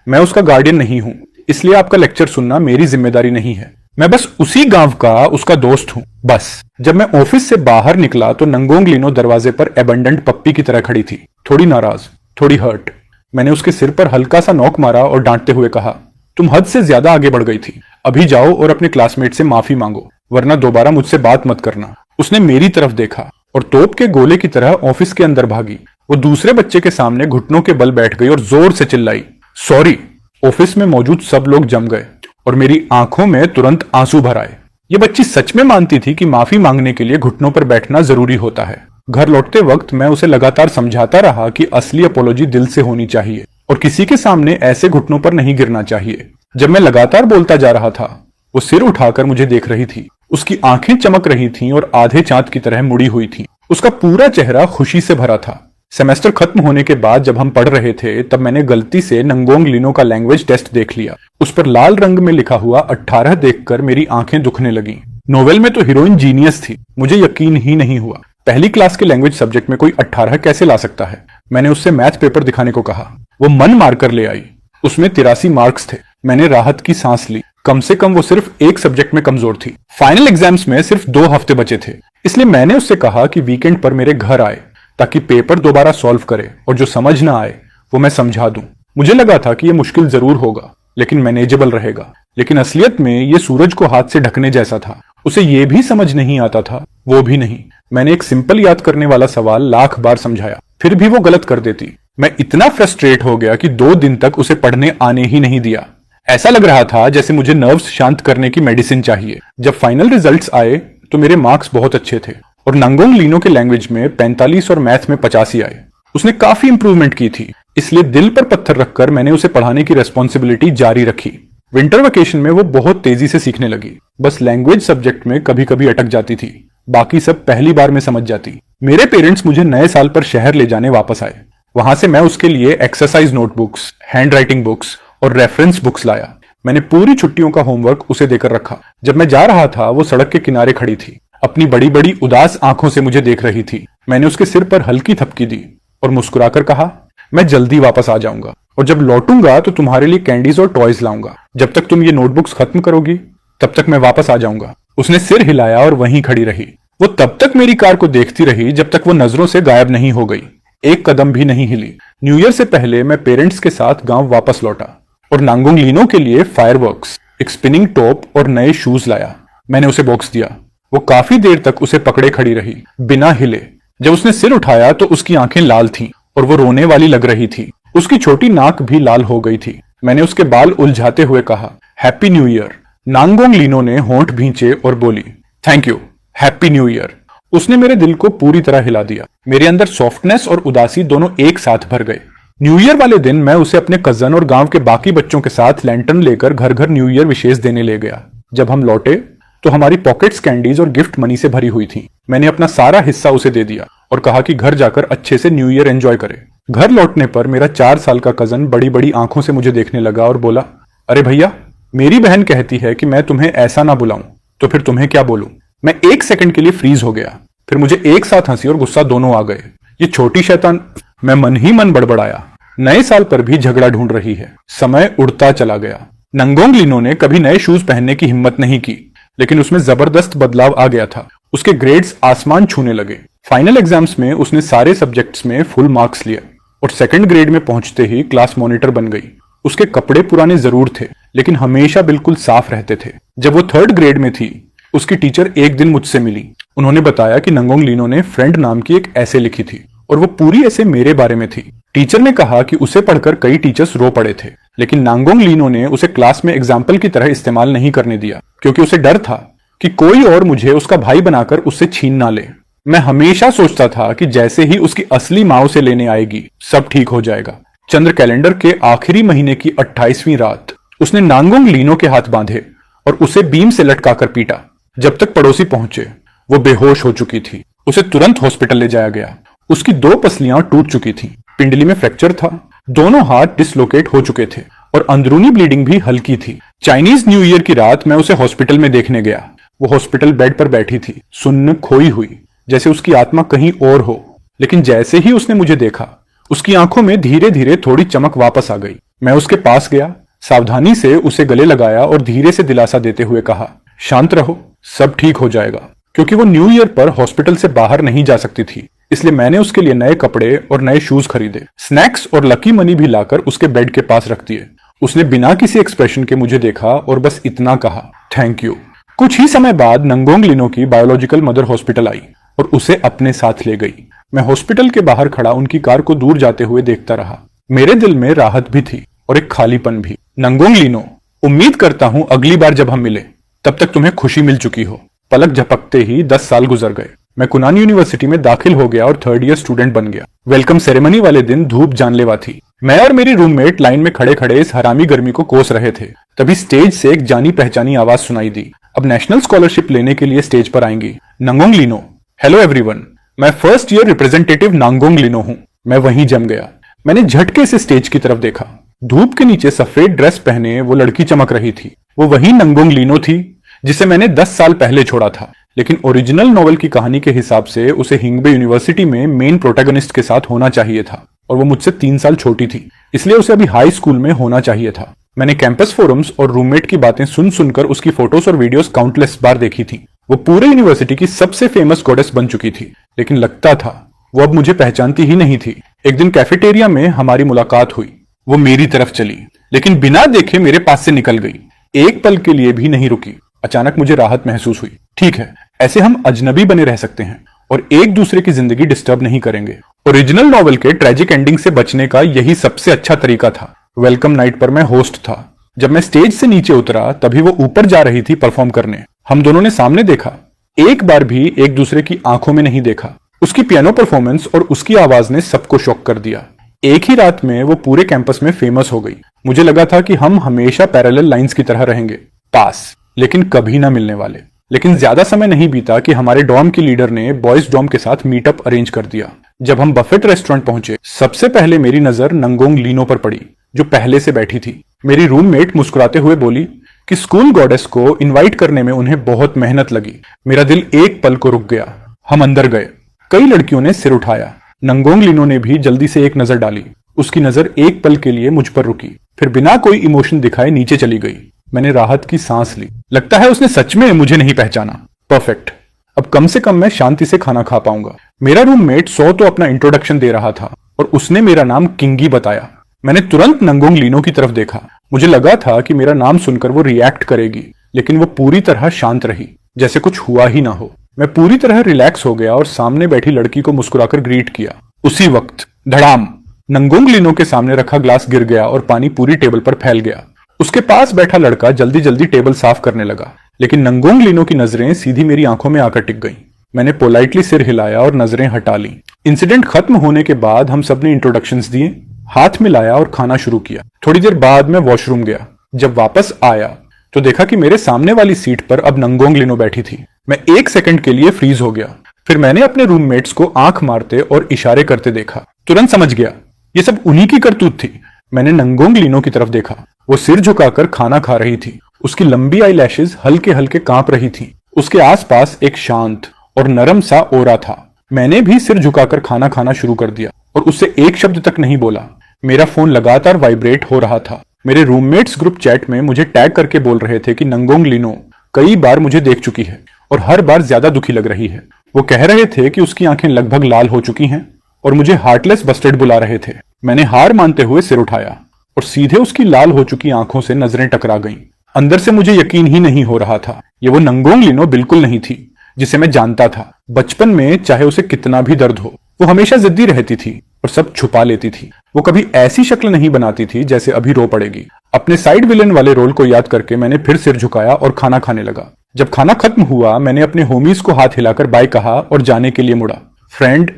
मैं उसका गार्डियन नहीं हूं, इसलिए आपका लेक्चर सुनना मेरी जिम्मेदारी नहीं है। मैं बस उसी गांव का उसका दोस्त हूं, बस। जब मैं ऑफिस से बाहर निकला तो नंगोंग लीनो दरवाजे पर एबंडेंट पप्पी की तरह खड़ी थी, थोड़ी नाराज, थोड़ी हर्ट। मैंने उसके सिर पर हल्का सा नॉक मारा और डांटते हुए कहा, तुम हद से ज्यादा आगे बढ़ गई थी। अभी जाओ और अपने क्लासमेट से माफी मांगो, वरना दोबारा मुझसे बात मत करना। उसने मेरी तरफ देखा और तोप के गोले की तरह ऑफिस के अंदर भागी। वो दूसरे बच्चे के सामने घुटनों के बल बैठ गई और जोर से चिल्लाई, सॉरी। ऑफिस में मौजूद सब लोग जम गए और मेरी आंखों में तुरंत आंसू भर आए। ये बच्ची सच में मानती थी कि माफी मांगने के लिए घुटनों पर बैठना जरूरी होता है। घर लौटते वक्त मैं उसे लगातार समझाता रहा कि असली अपोलॉजी दिल से होनी चाहिए और किसी के सामने ऐसे घुटनों पर नहीं गिरना चाहिए। जब मैं लगातार बोलता जा रहा था, वो सिर उठाकर मुझे देख रही थी। उसकी आंखें चमक रही थीं और आधे चांद की तरह मुड़ी हुई थीं। उसका पूरा चेहरा खुशी से भरा था। सेमेस्टर खत्म होने के बाद जब हम पढ़ रहे थे, तब मैंने गलती से नंगोंग लीनो का लैंग्वेज टेस्ट देख लिया। उस पर लाल रंग में लिखा हुआ 18 देखकर मेरी आंखें दुखने लगीं। नोवेल में तो हीरोइन जीनियस थी। मुझे यकीन ही नहीं हुआ, पहली क्लास के लैंग्वेज सब्जेक्ट में कोई 18 कैसे ला सकता है। मैंने उससे मैथ पेपर दिखाने को कहा। वो मन मारकर ले आई। उसमें 83 मार्क्स थे। मैंने राहत की सांस ली। कम से कम वो सिर्फ एक सब्जेक्ट में कमजोर थी। फाइनल एग्जाम्स में सिर्फ 2 हफ्ते बचे थे, इसलिए मैंने उससे कहा कि वीकेंड पर मेरे घर आए ताकि पेपर दोबारा सॉल्व करे और जो समझ ना आए वो मैं समझा दूं। मुझे लगा था कि ये मुश्किल जरूर होगा लेकिन मैनेजेबल रहेगा, लेकिन असलियत में ये सूरज को हाथ से ढकने जैसा था। उसे ये भी समझ नहीं आता था, वो भी नहीं। मैंने एक सिंपल याद करने वाला सवाल लाख बार समझाया, फिर भी वो गलत कर देती। मैं इतना फ्रस्ट्रेट हो गया कि 2 दिन तक उसे पढ़ने आने ही नहीं दिया। ऐसा लग रहा था जैसे मुझे नर्व्स शांत करने की मेडिसिन चाहिए। जब फाइनल रिजल्ट्स आए तो मेरे मार्क्स बहुत अच्छे थे और नंगोंग लीनो के लैंग्वेज में 45 और मैथ में 85 आए। उसने काफी इंप्रूवमेंट की थी, इसलिए दिल पर पत्थर रखकर मैंने उसे पढ़ाने की रेस्पॉन्सिबिलिटी जारी रखी। विंटर वेकेशन में वो बहुत तेजी से सीखने लगी। बस लैंग्वेज सब्जेक्ट में कभी कभी अटक जाती थी, बाकी सब पहली बार में समझ जाती। मेरे पेरेंट्स मुझे नए साल पर शहर ले जाने वापस आए। वहां से मैं उसके लिए exercise notebooks, hand writing books और रेफरेंस बुक्स लाया। मैंने पूरी छुट्टियों का होमवर्क उसे देकर रखा। जब मैं जा रहा था वो सड़क के किनारे खड़ी थी, अपनी बड़ी बड़ी उदास आंखों से मुझे देख रही थी। मैंने उसके सिर पर हल्की थपकी दी और मुस्कुराकर कहा, मैं जल्दी वापस आ जाऊंगा और जब लौटूंगा तो तुम्हारे लिए कैंडीज और टॉयज लाऊंगा। जब तक तुम ये नोटबुक्स खत्म करोगी तब तक मैं वापस आ जाऊंगा। उसने सिर हिलाया और वहीं खड़ी रही। वो तब तक मेरी कार को देखती रही जब तक वो नजरों से गायब नहीं हो गई। एक कदम भी नहीं हिली। न्यू ईयर से पहले मैं पेरेंट्स के साथ गांव वापस लौटा और नांगोंग लीनो के लिए फायरवर्क्स, एक स्पिनिंग टॉप और नए शूज लाया। मैंने उसे बॉक्स दिया। वो काफी देर तक उसे पकड़े खड़ी रही, बिना हिले। जब उसने सिर उठाया तो उसकी आंखें लाल थीं और वो रोने वाली लग रही थी। उसकी छोटी नाक भी लाल हो गई थी। मैंने उसके बाल उलझाते हुए कहा, हैप्पी न्यू ईयर। नांगोंग लीनो ने होंठ भींचे और बोली, thank you, happy new year. उसने मेरे दिल को पूरी तरह हिला दिया। मेरे अंदर सॉफ्टनेस और उदासी दोनों एक साथ भर गए। न्यू ईयर वाले दिन मैं उसे अपने कजन और गांव के बाकी बच्चों के साथ लैंटर्न लेकर घर घर न्यू ईयर विशेष देने ले गया। जब हम लौटे तो हमारी पॉकेट्स कैंडीज और गिफ्ट मनी से भरी हुई थी। मैंने अपना सारा हिस्सा उसे दे दिया और कहा कि घर जाकर अच्छे से न्यू ईयर एंजॉय करे। घर लौटने पर मेरा 4 साल का कजन बड़ी बड़ी आंखों से मुझे देखने लगा और बोला, अरे भैया, मेरी बहन कहती है कि मैं तुम्हें ऐसा ना बुलाऊं, तो फिर तुम्हें क्या बोलूं। मैं 1 सेकंड के लिए फ्रीज हो गया। फिर मुझे एक साथ हंसी और गुस्सा दोनों आ गए। ये छोटी शैतान, मैं मन ही मन बड़बड़ाया। नए साल पर भी झगड़ा ढूंढ रही है। समय उड़ता चला गया। नंगोंग लीनो ने कभी नए शूज पहनने की हिम्मत नहीं की, लेकिन उसमें जबरदस्त बदलाव आ गया था। उसके ग्रेड्स आसमान छूने लगे। फाइनल एग्जाम्स में उसने सारे सब्जेक्ट्स में फुल मार्क्स लिए और सेकंड ग्रेड में पहुंचते ही क्लास मॉनिटर बन गई। उसके कपड़े पुराने जरूर थे, लेकिन हमेशा बिल्कुल साफ रहते थे। जब वो थर्ड ग्रेड में थी, उसकी टीचर एक दिन मुझसे मिली। उन्होंने बताया कि नंगोंग लीनो ने फ्रेंड नाम की एक ऐसे लिखी थी और वो पूरी ऐसे मेरे बारे में थी। टीचर ने कहा कि उसे पढ़कर कई टीचर्स रो पड़े थे, लेकिन नांगोंग लीनो ने उसे क्लास में एग्जाम्पल की तरह इस्तेमाल नहीं करने दिया, क्योंकि उसे डर था कि कोई और मुझे उसका भाई बनाकर उससे छीन ना ले। मैं हमेशा सोचता था कि जैसे ही उसकी असली माँ उसे लेने आएगी, सब ठीक हो जाएगा। चंद्र कैलेंडर के आखिरी महीने की 28वीं रात उसने नांगोंग लीनो के हाथ बांधे और उसे बीम से लटकाकर पीटा। जब तक पड़ोसी पहुंचे, वो बेहोश हो चुकी थी। उसे तुरंत हॉस्पिटल ले जाया गया। उसकी 2 पसलियां टूट चुकी थीं, पिंडली में फ्रैक्चर था, दोनों हाथ डिसलोकेट हो चुके थे और अंदरूनी ब्लीडिंग भी हल्की थी। चाइनीज न्यू ईयर की रात मैं उसे हॉस्पिटल में देखने गया। वो हॉस्पिटल बेड पर बैठी थी, सुन्न खोई हुई, जैसे उसकी आत्मा कहीं और हो। लेकिन जैसे ही उसने मुझे देखा, उसकी आंखों में धीरे धीरे थोड़ी चमक वापस आ गई। मैं उसके पास गया, सावधानी से उसे गले लगाया और धीरे से दिलासा देते हुए कहा, शांत रहो, सब ठीक हो जाएगा। क्योंकि वो न्यू ईयर पर हॉस्पिटल से बाहर नहीं जा सकती थी, इसलिए मैंने उसके लिए नए कपड़े और नए शूज खरीदे। स्नैक्स और लकी मनी भी लाकर उसके बेड के पास रख दिए। उसने बिना किसी एक्सप्रेशन के मुझे देखा और बस इतना कहा, थैंक यू। कुछ ही समय बाद नंगोंग लीनो की बायोलॉजिकल मदर हॉस्पिटल आई और उसे अपने साथ ले गई। मैं हॉस्पिटल के बाहर खड़ा उनकी कार को दूर जाते हुए देखता रहा। मेरे दिल में राहत भी थी और एक खालीपन भी। नंगोंग लीनो, उम्मीद करता हूं अगली बार जब हम मिले, तब तक तुम्हें खुशी मिल चुकी हो। पलक झपकते ही 10 साल गुजर गए। मैं कुनान यूनिवर्सिटी में दाखिल हो गया और थर्ड ईयर स्टूडेंट बन गया। वेलकम सेरेमनी वाले दिन धूप जानलेवा थी। मैं और मेरी रूममेट लाइन में खड़े खड़े इस हरामी गर्मी को कोस रहे थे। तभी स्टेज से एक जानी पहचानी आवाज सुनाई दी। अब नेशनल स्कॉलरशिप लेने के लिए स्टेज पर आएंगी नंगोंग लीनो। हेलो एवरीवन, मैं फर्स्ट ईयर रिप्रेजेंटेटिव नांगोंग लीनो हूं। मैं वहीं जम गया। मैंने झटके से स्टेज की तरफ देखा। धूप के नीचे सफेद ड्रेस पहने वो लड़की चमक रही थी। वो वही नंगोंग लीनो थी जिसे मैंने 10 साल पहले छोड़ा था। लेकिन ओरिजिनल नॉवेल की कहानी के हिसाब से उसे हिंगबे यूनिवर्सिटी में मेन प्रोटैगनिस्ट के साथ होना चाहिए था और वो मुझसे 3 साल छोटी थी, इसलिए उसे अभी हाई स्कूल में होना चाहिए था। मैंने कैंपस फोरम्स और रूममेट की बातें सुन सुनकर उसकी फोटोज और वीडियोस काउंटलेस बार देखी थी। वो पूरे यूनिवर्सिटी की सबसे फेमस गॉडेस बन चुकी थी, लेकिन लगता था वो अब मुझे पहचानती ही नहीं थी। एक दिन कैफेटेरिया में हमारी मुलाकात हुई। वो मेरी तरफ चली, लेकिन बिना देखे मेरे पास से निकल गई। एक पल के लिए भी नहीं रुकी। अचानक मुझे राहत महसूस हुई। ठीक है, ऐसे हम अजनबी बने रह सकते हैं और एक दूसरे की जिंदगी डिस्टर्ब नहीं करेंगे। ओरिजिनल नॉवेल के ट्रेजिक एंडिंग से बचने का यही सबसे अच्छा तरीका था। वेलकम नाइट पर मैं होस्ट था। जब मैं स्टेज से नीचे उतरा, तभी वो ऊपर जा रही थी परफॉर्म करने। हम दोनों ने सामने देखा, एक बार भी एक दूसरे की आंखों में नहीं देखा। उसकी पियानो परफॉर्मेंस और उसकी आवाज ने सबको शॉक कर दिया। एक ही रात में वो पूरे कैंपस में फेमस हो गई। मुझे लगा था कि हम हमेशा पैरेलल लाइंस की तरह रहेंगे, पास, लेकिन कभी ना मिलने वाले। लेकिन ज्यादा समय नहीं बीता कि हमारे डॉर्म की लीडर ने बॉयज डॉर्म के साथ मीटअप अरेंज कर दिया। जब हम बफेट रेस्टोरेंट पहुंचे, सबसे पहले मेरी नजर नंगोंग लीनो पर पड़ी, जो पहले से बैठी थी। मेरी रूममेट मुस्कुराते हुए बोली कि स्कूल गॉडेस को इनवाइट करने में उन्हें बहुत मेहनत लगी। मेरा दिल एक पल को रुक गया। हम अंदर गए। कई लड़कियों ने सिर उठाया। नंगोंग लीनो ने भी जल्दी से एक नजर डाली। उसकी नजर एक पल के लिए मुझ पर रुकी, फिर बिना कोई इमोशन दिखाए नीचे चली गई। मैंने राहत की सांस ली। लगता है उसने सच में मुझे नहीं पहचाना। परफेक्ट, अब कम से कम मैं शांति से खाना खा पाऊंगा। मेरा रूममेट सो तो अपना इंट्रोडक्शन दे रहा था और उसने मेरा नाम किंगी बताया। मैंने तुरंत नंगोंग लीनो की तरफ देखा। मुझे लगा था कि मेरा नाम सुनकर वो रिएक्ट करेगी, लेकिन वो पूरी तरह शांत रही, जैसे कुछ हुआ ही ना हो। मैं पूरी तरह रिलैक्स हो गया और सामने बैठी लड़की को मुस्कुराकर ग्रीट किया। उसी वक्त धड़ाम, नंगोंग लीनो के सामने रखा ग्लास गिर गया और पानी पूरी टेबल पर फैल गया। उसके पास बैठा लड़का जल्दी जल्दी टेबल साफ करने लगा, लेकिन नंगोंग लीनो की नजरें सीधी मेरी आंखों में आकर टिक गईं। मैंने पोलाइटली सिर हिलाया और नजरें हटा ली। इंसिडेंट खत्म होने के बाद हम सबने इंट्रोडक्शंस दिए, हाथ मिलाया और खाना शुरू किया। थोड़ी देर बाद मैं वॉशरूम गया। जब वापस आया तो देखा कि मेरे सामने वाली सीट पर अब नंगोंग लीनो बैठी थी। मैं 1 सेकंड के लिए फ्रीज हो गया, फिर मैंने अपने रूममेट्स को आंख मारते और इशारे करते देखा। तुरंत समझ गया ये सब उन्हीं की करतूत थी। मैंने नंगोंग लीनो की तरफ देखा। वो सिर झुकाकर खाना खा रही थी। उसकी लंबी आई लैशेज हल्के हल्के कांप रही थी। उसके आसपास एक शांत और नरम सा ओरा था। मैंने भी सिर झुकाकर खाना खाना शुरू कर दिया और उससे एक शब्द तक नहीं बोला। मेरा फोन लगातार वाइब्रेट हो रहा था। मेरे रूममेट्स ग्रुप चैट में मुझे टैग करके बोल रहे थे कि नंगोंग लीनो कई बार मुझे देख चुकी है और हर बार ज्यादा दुखी लग रही है। वो कह रहे थे कि उसकी आंखें लगभग लाल हो चुकी हैं और मुझे हार्टलेस बस्टेड बुला रहे थे। मैंने हार मानते हुए सिर उठाया और सीधे उसकी लाल हो चुकी आंखों से नजरें टकरा गईं। अंदर से मुझे यकीन ही नहीं हो रहा था। ये वो नंगोंग लीनो बिल्कुल नहीं थी जिसे मैं जानता था। बचपन में चाहे उसे कितना भी दर्द हो, वो हमेशा जिद्दी रहती थी और सब छुपा लेती थी। वो कभी ऐसी शक्ल नहीं बनाती थी जैसे अभी रो पड़ेगी। अपने साइड विलेन वाले रोल को याद करके मैंने फिर सिर झुकाया और खाना खाने लगा। जब खाना खत्म हुआ, मैंने अपने होमीज को हाथ हिलाकर बाय कहा और जाने के लिए मुड़ा। फ्रेंड,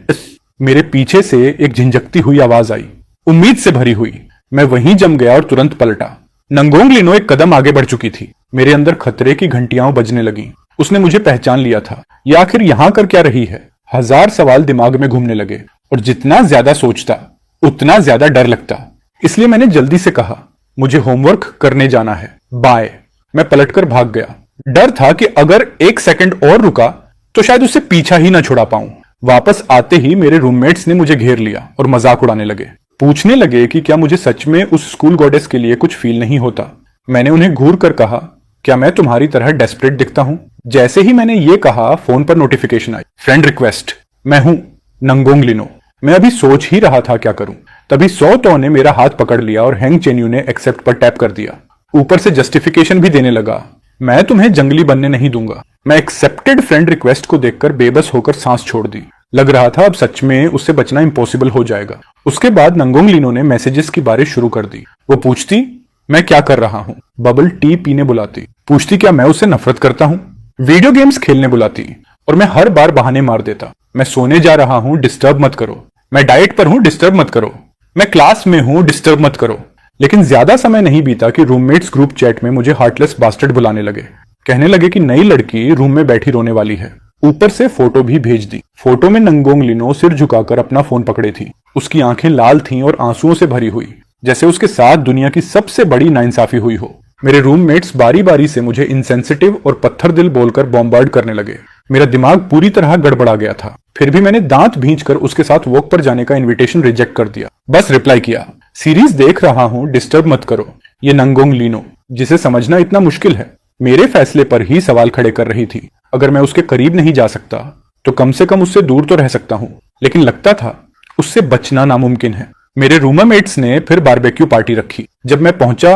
मेरे पीछे से एक झिंझकती हुई आवाज आई, उम्मीद से भरी हुई। मैं वहीं जम गया और तुरंत पलटा। नंगोंग लीनो एक कदम आगे बढ़ चुकी थी। मेरे अंदर खतरे की घंटियां बजने लगी। उसने मुझे पहचान लिया था। ये आखिर यहां कर क्या रही है? हजार सवाल दिमाग में घूमने लगे और जितना ज्यादा सोचता उतना ज्यादा डर लगता। इसलिए मैंने जल्दी से कहा, मुझे होमवर्क करने जाना है, बाय। मैं पलटकर भाग गया। डर था कि अगर एक सेकंड और रुका तो शायद उससे पीछा ही ना छुड़ा पाऊं। वापस आते ही मेरे रूममेट्स ने मुझे घेर लिया और मजाक उड़ाने लगे। पूछने लगे कि क्या मुझे सच में उस स्कूल गॉडेस के लिए कुछ फील नहीं होता। मैंने उन्हें घूर कर कहा, क्या मैं तुम्हारी तरह डेस्परेट दिखता हूं? जैसे ही मैंने ये कहा, फोन पर नोटिफिकेशन आई, फ्रेंड रिक्वेस्ट। मैं हूं नंगोंग लीनो। मैं अभी सोच ही रहा था क्या करूं, तभी 100 तो ने मेरा हाथ पकड़ लिया और हैंग चेन्यू ने एक्सेप्ट पर टैप कर दिया। ऊपर से जस्टिफिकेशन भी देने लगा, मैं तुम्हें जंगली बनने नहीं दूंगा। मैं एक्सेप्टेड फ्रेंड रिक्वेस्ट को देखकर बेबस होकर सांस छोड़ दी। लग रहा था अब सच में उससे बचना इम्पॉसिबल हो जाएगा। उसके बाद नंगोंग लीनो ने मैसेजेस की बारिश शुरू कर दी। वो पूछती मैं क्या कर रहा हूं, बबल टी पीने बुलाती, पूछती क्या मैं उससे नफरत करता हूं, वीडियो गेम्स खेलने बुलाती और मैं हर बार बहाने मार देता। मैं सोने जा रहा हूं, डिस्टर्ब मत करो। मैं डाइट पर हूं, डिस्टर्ब मत करो। मैं क्लास में हूं, डिस्टर्ब मत करो। लेकिन ज्यादा समय नहीं बीता कि रूममेट्स ग्रुप चैट में मुझे हार्टलेस बास्टर्ड बुलाने लगे। कहने लगे कि नई लड़की रूम में बैठी रोने वाली है। ऊपर से फोटो भी भेज दी। फोटो में नंगोंग लीनो सिर झुकाकर अपना फोन पकड़े थी। उसकी आंखें लाल थीं और आंसुओं से भरी हुई, जैसे उसके साथ दुनिया की सबसे बड़ी नाइंसाफी हुई हो। मेरे रूममेट्स बारी बारी से मुझे इनसेंसिटिव और पत्थर दिल बोलकर बॉम्बार्ड करने लगे। मेरा दिमाग पूरी तरह गड़बड़ा गया था। फिर भी मैंने दांत भींचकर उसके साथ वॉक पर जाने का इनविटेशन रिजेक्ट कर दिया। बस रिप्लाई किया, सीरीज देख रहा हूं, डिस्टर्ब मत करो। ये नंगोंग लीनो, जिसे समझना इतना मुश्किल है, मेरे फैसले पर ही सवाल खड़े कर रही थी। अगर मैं उसके करीब नहीं जा सकता तो कम से कम उससे दूर तो रह सकता हूं। लेकिन लगता था उससे बचना नामुमकिन है। मेरे रूममेट्स ने फिर बारबेक्यू पार्टी रखी। जब मैं पहुंचा,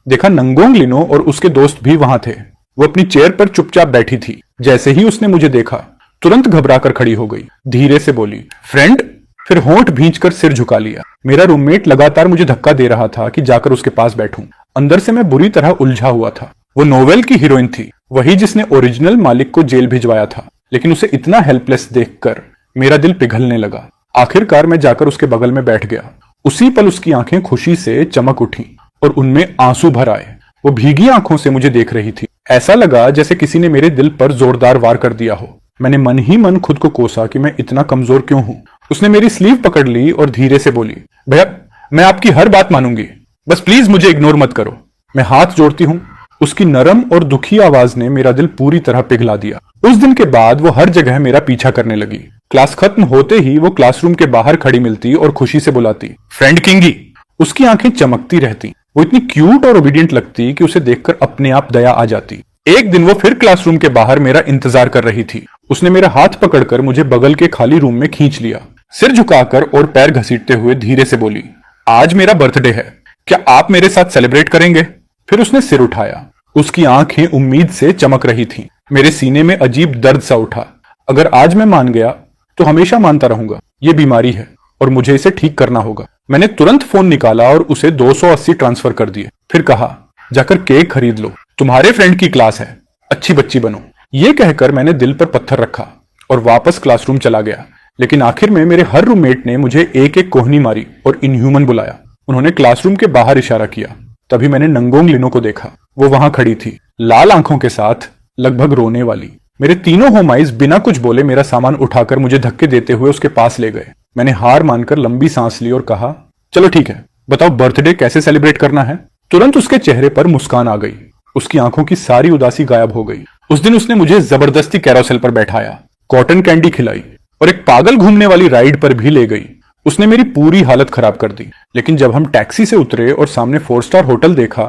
देखा नंगोंग लीनो और उसके दोस्त भी वहां थे। वो अपनी चेयर पर चुपचाप बैठी थी। जैसे ही उसने मुझे देखा, तुरंत घबराकर खड़ी हो गई। धीरे से बोली, फ्रेंड। फिर होंठ भींचकर सिर झुका लिया। मेरा रूममेट लगातार मुझे धक्का दे रहा था कि जाकर उसके पास बैठूं। अंदर से मैं बुरी तरह उलझा हुआ था। वो नोवेल की हीरोइन थी, वही जिसने ओरिजिनल मालिक को जेल भिजवाया था। लेकिन उसे इतना हेल्पलेस देखकर मेरा दिल पिघलने लगा। आखिरकार मैं जाकर उसके बगल में बैठ गया। उसी पल उसकी आंखें खुशी से चमक उठी और उनमें आंसू भर आए। वो भीगी आंखों से मुझे देख रही थी। ऐसा लगा जैसे किसी ने मेरे दिल पर जोरदार वार कर दिया हो। मैंने मन ही मन खुद को कोसा कि मैं इतना कमजोर क्यों हूं। उसने मेरी स्लीव पकड़ ली और धीरे से बोली, भैया मैं आपकी हर बात मानूंगी, बस प्लीज मुझे इग्नोर मत करो। मैं हाथ जोड़ती हूं। उसकी नरम और दुखी आवाज ने मेरा दिल पूरी तरह पिघला दिया। उस दिन के बाद वो हर जगह मेरा पीछा करने लगी। क्लास खत्म होते ही वो क्लासरूम के बाहर खड़ी मिलती और खुशी से बुलाती, फ्रेंड किंगी। उसकी आंखें चमकती रहती। वो इतनी क्यूट और ओबीडियंट लगती कि उसे देखकर अपने आप दया आ जाती। एक दिन वो फिर क्लासरूम के बाहर मेरा इंतजार कर रही थी। उसने मेरा हाथ पकड़कर मुझे बगल के खाली रूम में खींच लिया। सिर झुकाकर और पैर घसीटते हुए धीरे से बोली, आज मेरा बर्थडे है, क्या आप मेरे साथ सेलिब्रेट करेंगे? फिर उसने सिर उठाया। उसकी आंखें उम्मीद से चमक रही थीं। मेरे सीने में अजीब दर्द सा उठा। अगर आज मैं मान गया तो हमेशा मानता रहूंगा। ये बीमारी है और मुझे इसे ठीक करना होगा। मैंने तुरंत फोन निकाला और उसे 280 ट्रांसफर कर दिए। फिर कहा, जाकर केक खरीद लो, तुम्हारे फ्रेंड की क्लास है, अच्छी बच्ची बनो। ये कहकर मैंने दिल पर पत्थर रखा और वापस क्लासरूम चला गया। लेकिन आखिर में मेरे हर रूममेट ने मुझे एक एक कोहनी मारी और इनह्यूमन बुलाया। उन्होंने क्लासरूम के बाहर इशारा किया। तभी मैंने नंगोंग लीनो को देखा। वो वहां खड़ी थी, लाल आंखों के साथ, लगभग रोने वाली। मेरे तीनों होम आइज बिना कुछ बोले मेरा सामान उठाकर मुझे धक्के देते हुए उसके पास ले गए। मैंने हार मानकर लंबी सांस ली और कहा, चलो ठीक है, बताओ बर्थडे कैसे सेलिब्रेट करना है। तुरंत उसके चेहरे पर मुस्कान आ गई, उसकी आंखों की सारी उदासी गायब हो गई। उस दिन उसने मुझे जबरदस्ती कैरोसेल पर बैठाया, कॉटन कैंडी खिलाई और एक पागल घूमने वाली राइड पर भी ले गई। उसने मेरी पूरी हालत खराब कर दी। लेकिन जब हम टैक्सी से उतरे और सामने 4 स्टार होटल देखा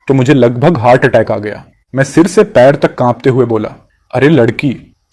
तो मुझे लगभग हार्ट अटैक आ गया। मैं सिर से पैर तक कांपते हुए बोला, अरे लड़की,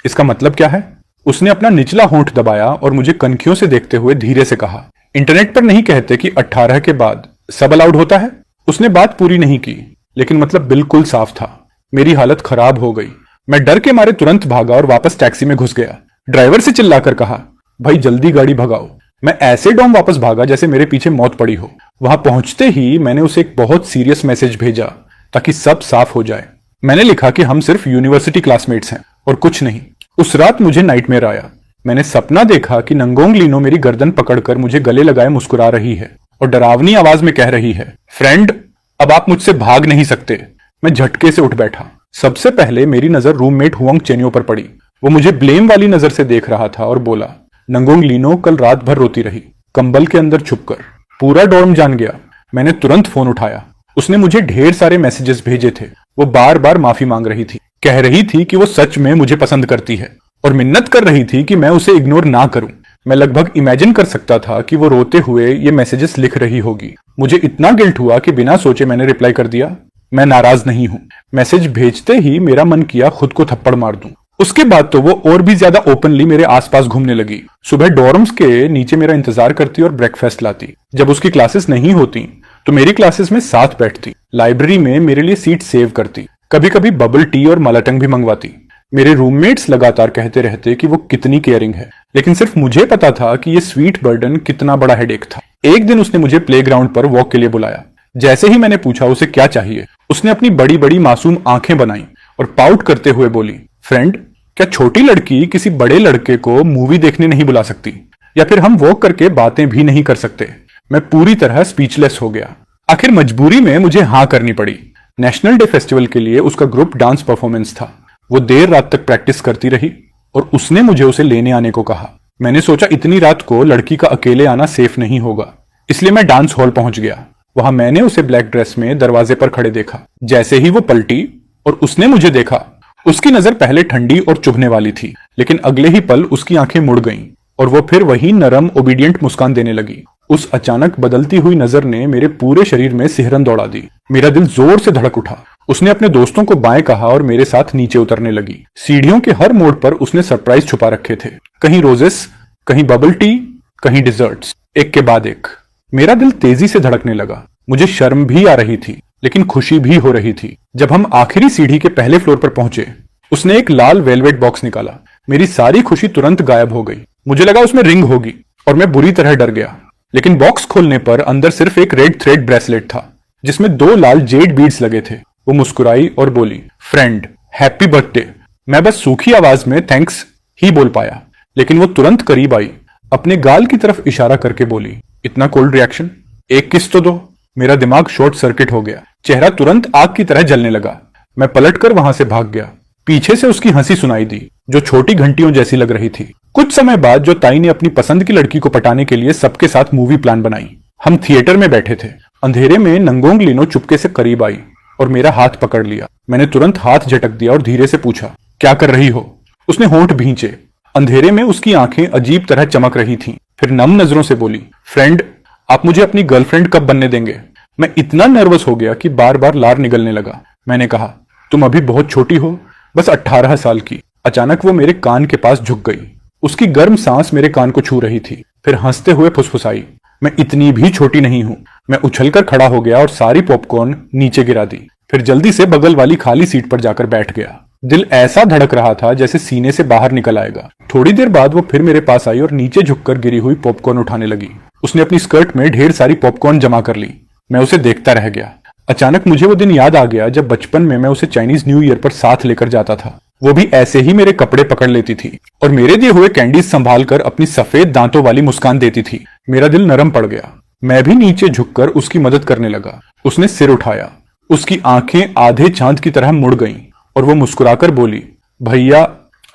इसका मतलब क्या है। उसने अपना निचला होंठ दबाया और मुझे कनखियों से देखते हुए धीरे से कहा, इंटरनेट पर नहीं कहते कि 18 के बाद सब अलाउड होता है। उसने बात पूरी नहीं की, लेकिन मतलब बिल्कुल साफ था। मेरी हालत खराब हो गई। मैं डर के मारे तुरंत भागा और वापस टैक्सी में घुस गया। ड्राइवर से चिल्लाकर कहा, भाई जल्दी गाड़ी भगाओ। मैं ऐसे डॉम वापस भागा जैसे मेरे पीछे मौत पड़ी हो। वहां पहुंचते ही मैंने उसे एक बहुत सीरियस मैसेज भेजा ताकि सब साफ हो जाए। मैंने लिखा कि हम सिर्फ यूनिवर्सिटी क्लासमेट्स हैं और कुछ नहीं। उस रात मुझे नाइटमेयर आया। मैंने सपना देखा कि नंगोंग लीनो मेरी गर्दन पकड़कर मुझे गले लगाए मुस्कुरा रही है और डरावनी आवाज में कह रही है, फ्रेंड, अब आप मुझसे भाग नहीं सकते। मैं झटके से उठ बैठा। सबसे पहले मेरी नजर रूममेट हुआंग चेन्यो पर पड़ी। वो मुझे ब्लेम वाली नजर से देख रहा था और बोला, नंगोंग लीनो कल रात भर रोती रही, कंबल के अंदर छुपकर। पूरा डॉर्म जान गया। मैंने तुरंत फोन उठाया। उसने मुझे ढेर सारे मैसेजेस भेजे थे। वो बार बार माफी मांग रही थी, कह रही थी कि वो सच में मुझे पसंद करती है और मिन्नत कर रही थी कि मैं उसे इग्नोर ना करूं। मैं लगभग इमेजिन कर सकता था कि वो रोते हुए ये मैसेजेस लिख रही होगी। मुझे इतना गिल्ट हुआ कि बिना सोचे मैंने रिप्लाई कर दिया, मैं नाराज नहीं हूं। मैसेज भेजते ही मेरा मन किया खुद को थप्पड़ मार दूं। उसके बाद तो वो और भी ज्यादा ओपनली मेरे आसपास घूमने लगी। सुबह डॉर्म्स के नीचे मेरा इंतजार करती और ब्रेकफास्ट लाती। जब उसकी क्लासेस नहीं होती तो मेरी क्लासेस में साथ बैठती। लाइब्रेरी में मेरे लिए सीट सेव करती। कभी कभी बबल टी और मलाटंग भी मंगवाती। मेरे रूममेट्स लगातार कहते रहते कि वो कितनी केयरिंग है, लेकिन सिर्फ मुझे पता था कि ये स्वीट बर्डन कितना बड़ा हेडेक था। एक दिन उसने मुझे प्लेग्राउंड पर वॉक के लिए बुलाया। जैसे ही मैंने पूछा उसे क्या चाहिए, उसने अपनी बड़ी बड़ी मासूम आंखें बनाई और पाउट करते हुए बोली, फ्रेंड, क्या छोटी लड़की किसी बड़े लड़के को मूवी देखने नहीं बुला सकती, या फिर हम वॉक करके बातें भी नहीं कर सकते। मैं पूरी तरह स्पीचलेस हो गया। आखिर मजबूरी में मुझे हाँ करनी पड़ी। नेशनल डे फेस्टिवल के लिए उसका ग्रुप डांस परफॉर्मेंस था। वो देर रात तक प्रैक्टिस करती रही और उसने मुझे उसे लेने आने को कहा। मैंने सोचा इतनी रात को लड़की का अकेले आना सेफ नहीं होगा, इसलिए मैं डांस हॉल पहुंच गया। वहां मैंने उसे ब्लैक ड्रेस में दरवाजे पर खड़े देखा। जैसे ही वो पलटी और उसने मुझे देखा, उसकी नजर पहले ठंडी और चुभने वाली थी, लेकिन अगले ही पल उसकी आंखें मुड़ गईं और वो फिर वही नरम ओबीडियंट मुस्कान देने लगी। उस अचानक बदलती हुई नजर ने मेरे पूरे शरीर में सिहरन दौड़ा दी। मेरा दिल जोर से धड़क उठा। उसने अपने दोस्तों को बाएं कहा और मेरे साथ नीचे उतरने लगी। सीढ़ियों के हर मोड़ पर उसने सरप्राइज छुपा रखे थे, कहीं रोजेस, कहीं बबल टी, कहीं डिजर्ट्स, एक के बाद एक। मेरा दिल तेजी से धड़कने लगा। मुझे शर्म भी आ रही थी, लेकिन खुशी भी हो रही थी। जब हम आखिरी सीढ़ी के पहले फ्लोर पर पहुंचे, उसने एक लाल वेलवेट बॉक्स निकाला। मेरी सारी खुशी तुरंत गायब हो गई। मुझे लगा उसमें रिंग होगी और मैं बुरी तरह डर गया। लेकिन बॉक्स खोलने पर अंदर सिर्फ एक रेड थ्रेड ब्रेसलेट था, जिसमें 2 लाल जेड बीड्स लगे थे। वो मुस्कुराई और बोली, फ्रेंड, हैप्पी बर्थडे। मैं बस सूखी आवाज में थैंक्स ही बोल पाया, लेकिन वो तुरंत करीब आई, अपने गाल की तरफ इशारा करके बोली, इतना कोल्ड रिएक्शन, एक किस तो दो। मेरा दिमाग शॉर्ट सर्किट हो गया। चेहरा तुरंत आग की तरह जलने लगा। मैं पलटकर वहां से भाग गया। पीछे से उसकी हंसी सुनाई दी, जो छोटी घंटियों जैसी लग रही थी। कुछ समय बाद जो ताई ने अपनी पसंद की लड़की को पटाने के लिए सबके साथ मूवी प्लान बनाई। हम थिएटर में बैठे थे। अंधेरे में नंगोंग लीनो चुपके से करीब आई और मेरा हाथ पकड़ लिया। मैंने तुरंत हाथ झटक दिया और धीरे से पूछा, क्या कर रही हो। उसने होंठ भींचे। अंधेरे में उसकी आंखें अजीब तरह चमक रही थीं। फिर नम नजरों से बोली, फ्रेंड, आप मुझे अपनी गर्लफ्रेंड कब बनने देंगे। मैं इतना नर्वस हो गया कि बार बार लार निकलने लगा। मैंने कहा, तुम अभी बहुत छोटी हो, बस 18 साल की। अचानक वो मेरे कान के पास झुक गई। उसकी गर्म सांस मेरे कान को छू रही थी। फिर हंसते हुए फुसफुसाई, मैं इतनी भी छोटी नहीं हूं। मैं उछलकर खड़ा हो गया और सारी पॉपकॉर्न नीचे गिरा दी। फिर जल्दी से बगल वाली खाली सीट पर जाकर बैठ गया। दिल ऐसा धड़क रहा था जैसे सीने से बाहर निकल आएगा। थोड़ी देर बाद वो फिर मेरे पास आई और नीचे झुककर गिरी हुई पॉपकॉर्न उठाने लगी। उसने अपनी स्कर्ट में ढेर सारी पॉपकॉर्न जमा कर ली। मैं उसे देखता रह गया। अचानक मुझे वो दिन याद आ गया जब बचपन में मैं उसे चाइनीज न्यू ईयर पर साथ लेकर जाता था। वो भी ऐसे ही मेरे कपड़े पकड़ लेती थी और मेरे दिए हुए कैंडीज संभाल कर अपनी सफेद दांतों वाली मुस्कान देती थी। मेरा दिल नरम पड़ गया। मैं भी नीचे झुककर उसकी मदद करने लगा। उसने सिर उठाया। उसकी आंखें आधे चांद की तरह मुड़ गईं और वो मुस्कुराकर बोली, भैया,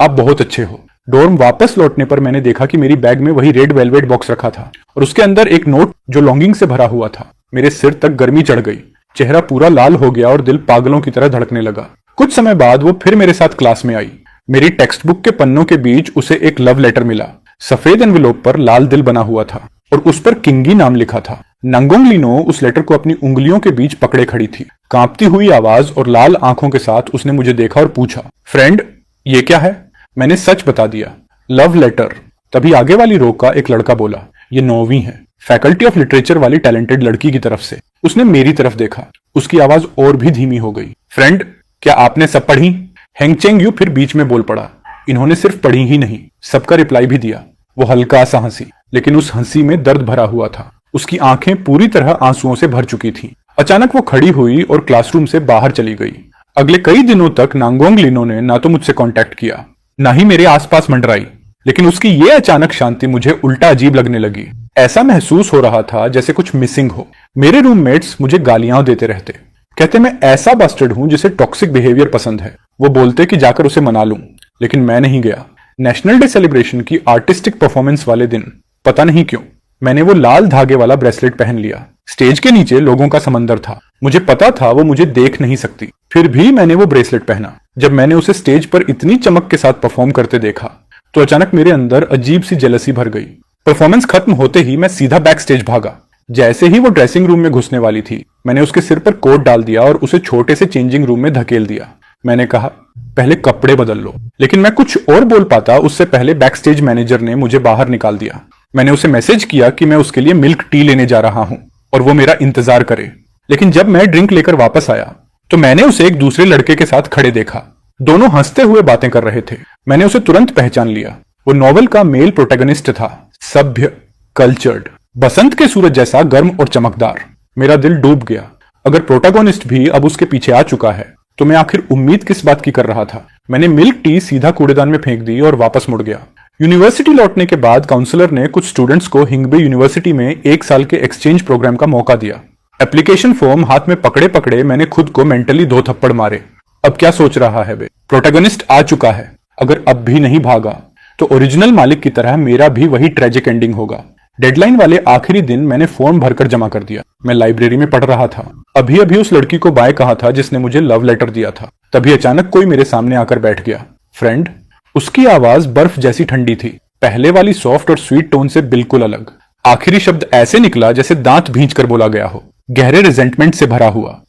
आप बहुत अच्छे हो। डॉर्म वापस लौटने पर मैंने देखा कि मेरी बैग में वही रेड वेलवेट बॉक्स रखा था और उसके अंदर एक नोट जो लॉन्गिंग से भरा हुआ था। मेरे सिर तक गर्मी चढ़ गई, चेहरा पूरा लाल हो गया और दिल पागलों की तरह धड़कने लगा। कुछ समय बाद वो फिर मेरे साथ क्लास में आई। मेरी टेक्स्ट बुक के पन्नों के बीच उसे एक लव लेटर मिला। सफेद एनवेलोप पर लाल दिल बना हुआ था और उस पर किंगी नाम लिखा था। नंगोंग लीनो उस लेटर को अपनी उंगलियों के बीच पकड़े खड़ी थी। कांपती हुई आवाज और लाल आंखों के साथ उसने मुझे देखा और पूछा, फ्रेंड ये क्या है? मैंने सच बता दिया, लव लेटर। तभी आगे वाली रो का एक लड़का बोला, ये नौवीं है, फैकल्टी ऑफ लिटरेचर वाली टैलेंटेड लड़की की तरफ से। उसने मेरी तरफ देखा, उसकी आवाज और भी धीमी हो गई। फ्रेंड क्या आपने सब पढ़ी? हेंगचेंग यू फिर बीच में बोल पड़ा, इन्होंने सिर्फ पढ़ी ही नहीं, सबका रिप्लाई भी दिया। वो हल्का सा हंसी, लेकिन उस हंसी में दर्द भरा हुआ था। उसकी आंखें पूरी तरह आंसुओं से भर चुकी थीं। अचानक वो खड़ी हुई और क्लासरूम से बाहर चली गई। अगले कई दिनों तक नांगोंग लिनो ने ना तो मुझसे कांटेक्ट किया, ना ही मेरे आसपास मंडराई। लेकिन उसकी ये अचानक शांति मुझे उल्टा अजीब लगने लगी। ऐसा महसूस हो रहा था जैसे कुछ मिसिंग हो। मेरे रूममेट्स मुझे गालियां देते रहते, कहते मैं ऐसा बास्टर्ड हूं जिसे टॉक्सिक बिहेवियर पसंद है। वो बोलते कि जाकर उसे मना लूं, लेकिन मैं नहीं गया। नेशनल डे सेलिब्रेशन की आर्टिस्टिक परफॉर्मेंस वाले दिन पता नहीं क्यों मैंने वो लाल धागे वाला ब्रेसलेट पहन लिया। स्टेज के नीचे लोगों का समंदर था, मुझे पता था वो मुझे देख नहीं सकती, फिर भी मैंने वो ब्रेसलेट पहना। जब मैंने उसे स्टेज पर इतनी चमक के साथ परफॉर्म करते देखा तो अचानक मेरे अंदर अजीब सी जेलसी भर गई। परफॉर्मेंस खत्म होते ही मैं सीधा बैक स्टेज भागा। जैसे ही वो ड्रेसिंग रूम में घुसने वाली थी, मैंने उसके सिर पर कोट डाल दिया और उसे छोटे से चेंजिंग रूम में धकेल दिया। मैंने कहा, पहले कपड़े बदल लो। लेकिन मैं कुछ और बोल पाता उससे पहले बैक स्टेज मैनेजर ने मुझे बाहर निकाल दिया। मैंने उसे मैसेज किया कि मैं उसके लिए मिल्क टी लेने जा रहा हूं और वो मेरा इंतजार करे। लेकिन जब मैं ड्रिंक लेकर वापस आया तो मैंने उसे एक दूसरे लड़के के साथ खड़े देखा। दोनों हंसते हुए बातें कर रहे थे। मैंने उसे तुरंत पहचान लिया। वो नॉवेल का मेल प्रोटैगनिस्ट था, सभ्य, कल्चर्ड, बसंत के सूरज जैसा गर्म और चमकदार। मेरा दिल डूब गया। अगर प्रोटैगनिस्ट भी अब उसके पीछे आ चुका है तो मैं आखिर उम्मीद किस बात की कर रहा था? मैंने मिल्क टी सीधा कूड़ेदान में फेंक दी और वापस मुड़ गया। यूनिवर्सिटी लौटने के बाद काउंसलर ने कुछ स्टूडेंट्स को हिंगबे यूनिवर्सिटी में 1 साल के एक्सचेंज प्रोग्राम का मौका दिया। एप्लीकेशन फॉर्म हाथ में पकड़े पकड़े मैंने खुद को मेंटली 2 थप्पड़ मारे। अब क्या सोच रहा है बे? प्रोटैगनिस्ट आ चुका है। अगर अब भी नहीं भागा तो ओरिजिनल मालिक की तरह मेरा भी वही ट्रेजिक एंडिंग होगा। डेडलाइन वाले आखिरी दिन मैंने फॉर्म भरकर जमा कर दिया। मैं लाइब्रेरी में पढ़ रहा था। अभी अभी उस लड़की को बाय कहा था जिसने मुझे लव लेटर दिया था। तभी अचानक कोई मेरे सामने आकर बैठ गया। फ्रेंड। उसकी आवाज बर्फ जैसी ठंडी थी, पहले वाली सॉफ्ट और स्वीट टोन से बिल्कुल अलग। आखिरी शब्द ऐसे निकला जैसे दांत भींच कर बोला गया हो, गहरे रिजेंटमेंट से भरा हुआ।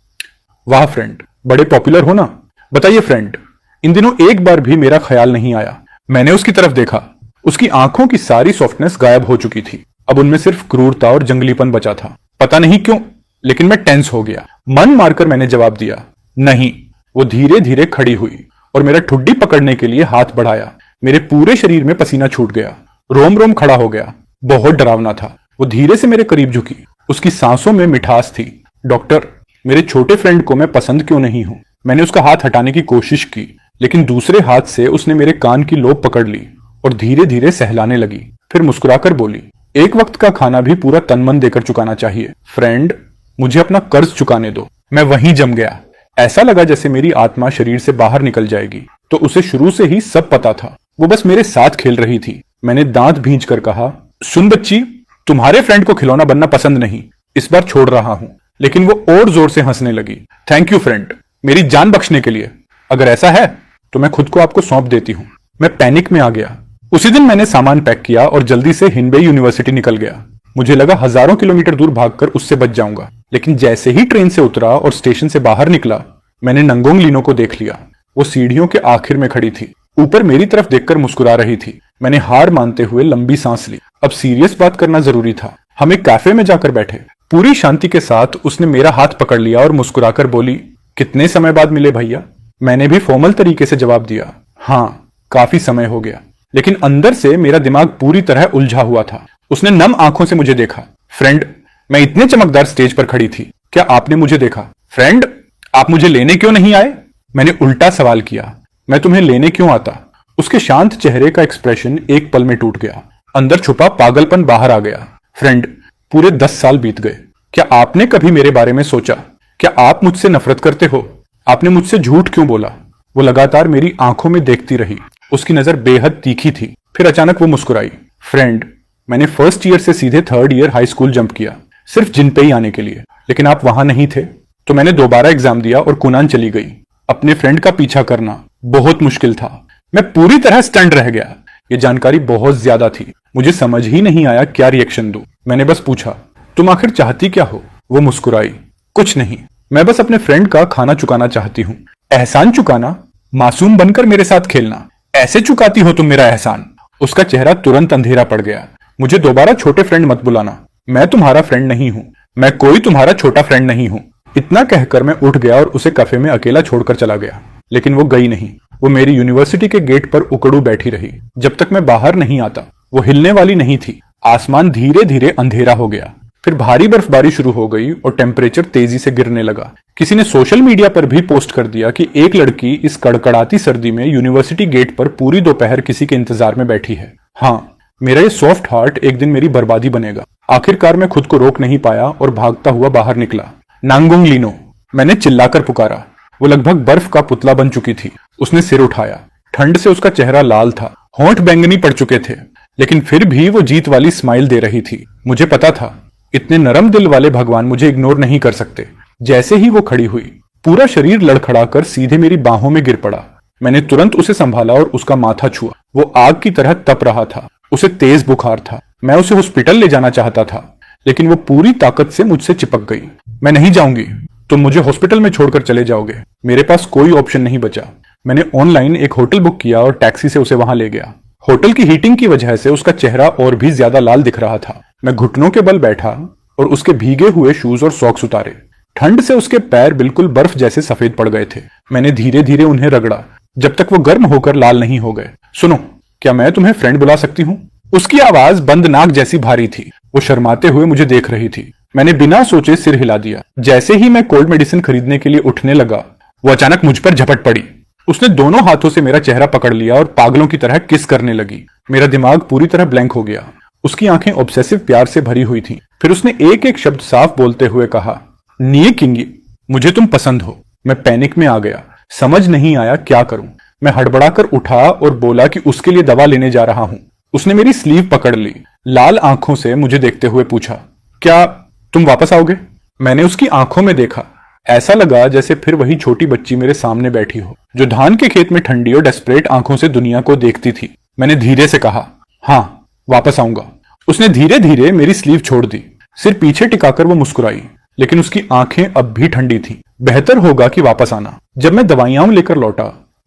वाह फ्रेंड, बड़े पॉपुलर हो ना? बताइए फ्रेंड। इन दिनों एक बार भी मेरा ख्याल नहीं आया। मैंने उसकी तरफ देखा। उसकी आंखों की सारी सॉफ्टनेस गायब हो चुकी थी। अब उनमें सिर्फ क्रूरता और जंगलीपन बचा था। पता नहीं क्यों, लेकिन मैं टेंस हो गया। मन मारकर मैंने जवाब दिया, नहीं। वो धीरे धीरे खड़ी हुई और मेरा ठुड्डी पकड़ने के लिए हाथ बढ़ाया। मेरे पूरे शरीर में पसीना छूट गया, रोम रोम खड़ा हो गया। बहुत डरावना था। वो धीरे से मेरे करीब झुकी। उसकी सांसों में मिठास थी। डॉक्टर, मेरे छोटे फ्रेंड को मैं पसंद क्यों नहीं हूं? मैंने उसका हाथ हटाने की कोशिश की, लेकिन दूसरे हाथ से उसने मेरे कान की लोब पकड़ ली और धीरे धीरे सहलाने लगी। फिर मुस्कुराकर बोली, एक वक्त का खाना भी पूरा तन मन देकर चुकाना चाहिए। फ्रेंड, मुझे अपना कर्ज चुकाने दो। मैं वहीं जम गया। ऐसा लगा जैसे मेरी आत्मा शरीर से बाहर निकल जाएगी। तो उसे शुरू से ही सब पता था। वो बस मेरे साथ खेल रही थी। मैंने दांत भींच कर कहा, सुन बच्ची, तुम्हारे फ्रेंड को खिलौना बनना पसंद नहीं, इस बार छोड़ रहा हूं। लेकिन वो और जोर से हंसने लगी। थैंक यू फ्रेंड, मेरी जान बख्शने के लिए। अगर ऐसा है तो मैं खुद को आपको सौंप देती हूं। मैं पैनिक में आ गया। उसी दिन मैंने सामान पैक किया और जल्दी से हिंबे यूनिवर्सिटी निकल गया। मुझे लगा हजारों किलोमीटर दूर भागकर उससे बच जाऊंगा। लेकिन जैसे ही ट्रेन से उतरा और स्टेशन से बाहर निकला, मैंने नंगोंग लीनो को देख लिया। वो सीढ़ियों के आखिर में खड़ी थी, ऊपर मेरी तरफ देखकर मुस्कुरा रही थी। मैंने हार मानते हुए लंबी सांस ली। अब सीरियस बात करना जरूरी था। हम एक कैफे में जाकर बैठे। पूरी शांति के साथ उसने मेरा हाथ पकड़ लिया और मुस्कुराकर बोली, कितने समय बाद मिले भैया? मैंने भी फॉर्मल तरीके से जवाब दिया, हाँ, काफी समय हो गया। लेकिन अंदर से मेरा दिमाग पूरी तरह उलझा हुआ था। उसने नम आंखों से मुझे देखा। फ्रेंड, मैं इतने चमकदार स्टेज पर खड़ी थी, क्या आपने मुझे देखा? फ्रेंड, आप मुझे लेने क्यों नहीं आए? मैंने उल्टा सवाल किया, मैं तुम्हें लेने क्यों आता? उसके शांत चेहरे का एक्सप्रेशन एक पल में टूट गया। अंदर छुपा पागलपन बाहर आ गया। फ्रेंड, पूरे 10 साल बीत गए। क्या आपने कभी मेरे बारे में सोचा? क्या आप मुझसे नफरत करते हो? आपने मुझसे झूठ क्यों बोला? वो लगातार मेरी आंखों में देखती रही। उसकी नजर बेहद तीखी थी। फिर अचानक वो मुस्कुराई। फ्रेंड, मैंने फर्स्ट ईयर से सीधे third year high school jump किया, सिर्फ जिनपेई आने के लिए, लेकिन आप वहां नहीं थे, तो मैंने दोबारा एग्जाम दिया और कुनान चली गई। अपने फ्रेंड का पीछा करना बहुत मुश्किल था। मैं पूरी तरह स्टंड रह गया। ये जानकारी बहुत ज्यादा थी, मुझे समझ ही नहीं आया क्या रिएक्शन दूं। मैंने बस पूछा, तुम आखिर चाहती क्या हो? वो मुस्कुराई, कुछ नहीं, मैं बस अपने फ्रेंड का खाना चुकाना चाहती हूँ। एहसान चुकाना? मासूम बनकर मेरे साथ खेलना, ऐसे चुकाती हो तुम मेरा एहसान? उसका चेहरा तुरंत अंधेरा पड़ गया। मुझे दोबारा छोटे फ्रेंड मत बुलाना, मैं तुम्हारा फ्रेंड नहीं हूं, मैं कोई तुम्हारा छोटा फ्रेंड नहीं हूं। इतना कहकर मैं उठ गया और उसे कैफे में अकेला छोड़कर चला गया। लेकिन वो गई नहीं, वो मेरी यूनिवर्सिटी के गेट पर उकड़ू बैठी रही। जब तक मैं बाहर नहीं आता वो हिलने वाली नहीं थी। आसमान धीरे धीरे अंधेरा हो गया, फिर भारी बर्फबारी शुरू हो गई और टेम्परेचर तेजी से गिरने लगा। किसी ने सोशल मीडिया पर भी पोस्ट कर दिया कि एक लड़की इस कड़कड़ाती सर्दी में यूनिवर्सिटी गेट पर पूरी दोपहर किसी के इंतजार में बैठी है। हाँ, मेरा ये सॉफ्ट हार्ट एक दिन मेरी बर्बादी बनेगा। आखिरकार मैं खुद को रोक नहीं पाया और भागता हुआ बाहर निकला। नांगोंग लीनो, मैंने चिल्लाकर पुकारा। वो लगभग बर्फ का पुतला बन चुकी थी। उसने सिर उठाया। ठंड से उसका चेहरा लाल था, होंठ बैंगनी पड़ चुके थे, लेकिन फिर भी वो जीत वाली स्माइल दे रही थी। मुझे पता था इतने नरम दिल वाले भगवान मुझे इग्नोर नहीं कर सकते। जैसे ही वो खड़ी हुई, पूरा शरीर लड़खड़ाकर सीधे मेरी बाहों में गिर पड़ा। मैंने तुरंत उसे संभाला और उसका माथा छुआ। वो आग की तरह तप रहा था, उसे तेज बुखार था। मैं उसे हॉस्पिटल ले जाना चाहता था, लेकिन वो पूरी ताकत से मुझसे चिपक गई। मैं नहीं जाऊंगी, तुम मुझे हॉस्पिटल में छोड़कर चले जाओगे। मेरे पास कोई ऑप्शन नहीं बचा। मैंने ऑनलाइन एक होटल बुक किया और टैक्सी से उसे वहां ले गया। होटल की हीटिंग की वजह से उसका चेहरा और भी ज्यादा लाल दिख रहा था। मैं घुटनों के बल बैठा और उसके भीगे हुए शूज और सॉक्स उतारे। ठंड से उसके पैर बिल्कुल बर्फ जैसे सफेद पड़ गए थे। मैंने धीरे धीरे उन्हें रगड़ा जब तक वो गर्म होकर लाल नहीं हो गए। सुनो, क्या मैं तुम्हें फ्रेंड बुला सकती हूँ? उसकी आवाज बंद नाक जैसी भारी थी। वो शर्माते हुए मुझे देख रही थी। मैंने बिना सोचे सिर हिला दिया। जैसे ही मैं कोल्ड मेडिसिन खरीदने के लिए उठने लगा, वो अचानक मुझ पर झपट पड़ी। उसने दोनों हाथों से मेरा चेहरा पकड़ लिया और पागलों की तरह किस करने लगी। मेरा दिमाग पूरी तरह ब्लैंक हो गया। उसकी आंखें ऑब्सेसिव प्यार से भरी हुई थीं। फिर उसने एक एक शब्द साफ बोलते हुए कहा, निये किंगी, मुझे तुम पसंद हो। मैं पैनिक में आ गया, समझ नहीं आया क्या करूं। मैं हड़बड़ाकर उठा और बोला कि उसके लिए दवा लेने जा रहा हूं। उसने मेरी स्लीव पकड़ ली। लाल आंखों से मुझे देखते हुए पूछा, क्या तुम वापस आओगे? मैंने उसकी आंखों में देखा। ऐसा लगा जैसे फिर वही छोटी बच्ची मेरे सामने बैठी हो, जो धान के खेत में ठंडी और डेस्परेट आंखों से दुनिया को देखती थी। मैंने धीरे से कहा, हाँ, वापस आऊंगा। उसने धीरे धीरे मेरी स्लीव छोड़ दी। सिर पीछे टिकाकर वो मुस्कुराई, लेकिन उसकी आंखें अब भी ठंडी थीं। बेहतर होगा कि वापस आना। जब मैं दवाइयां लेकर लौटा,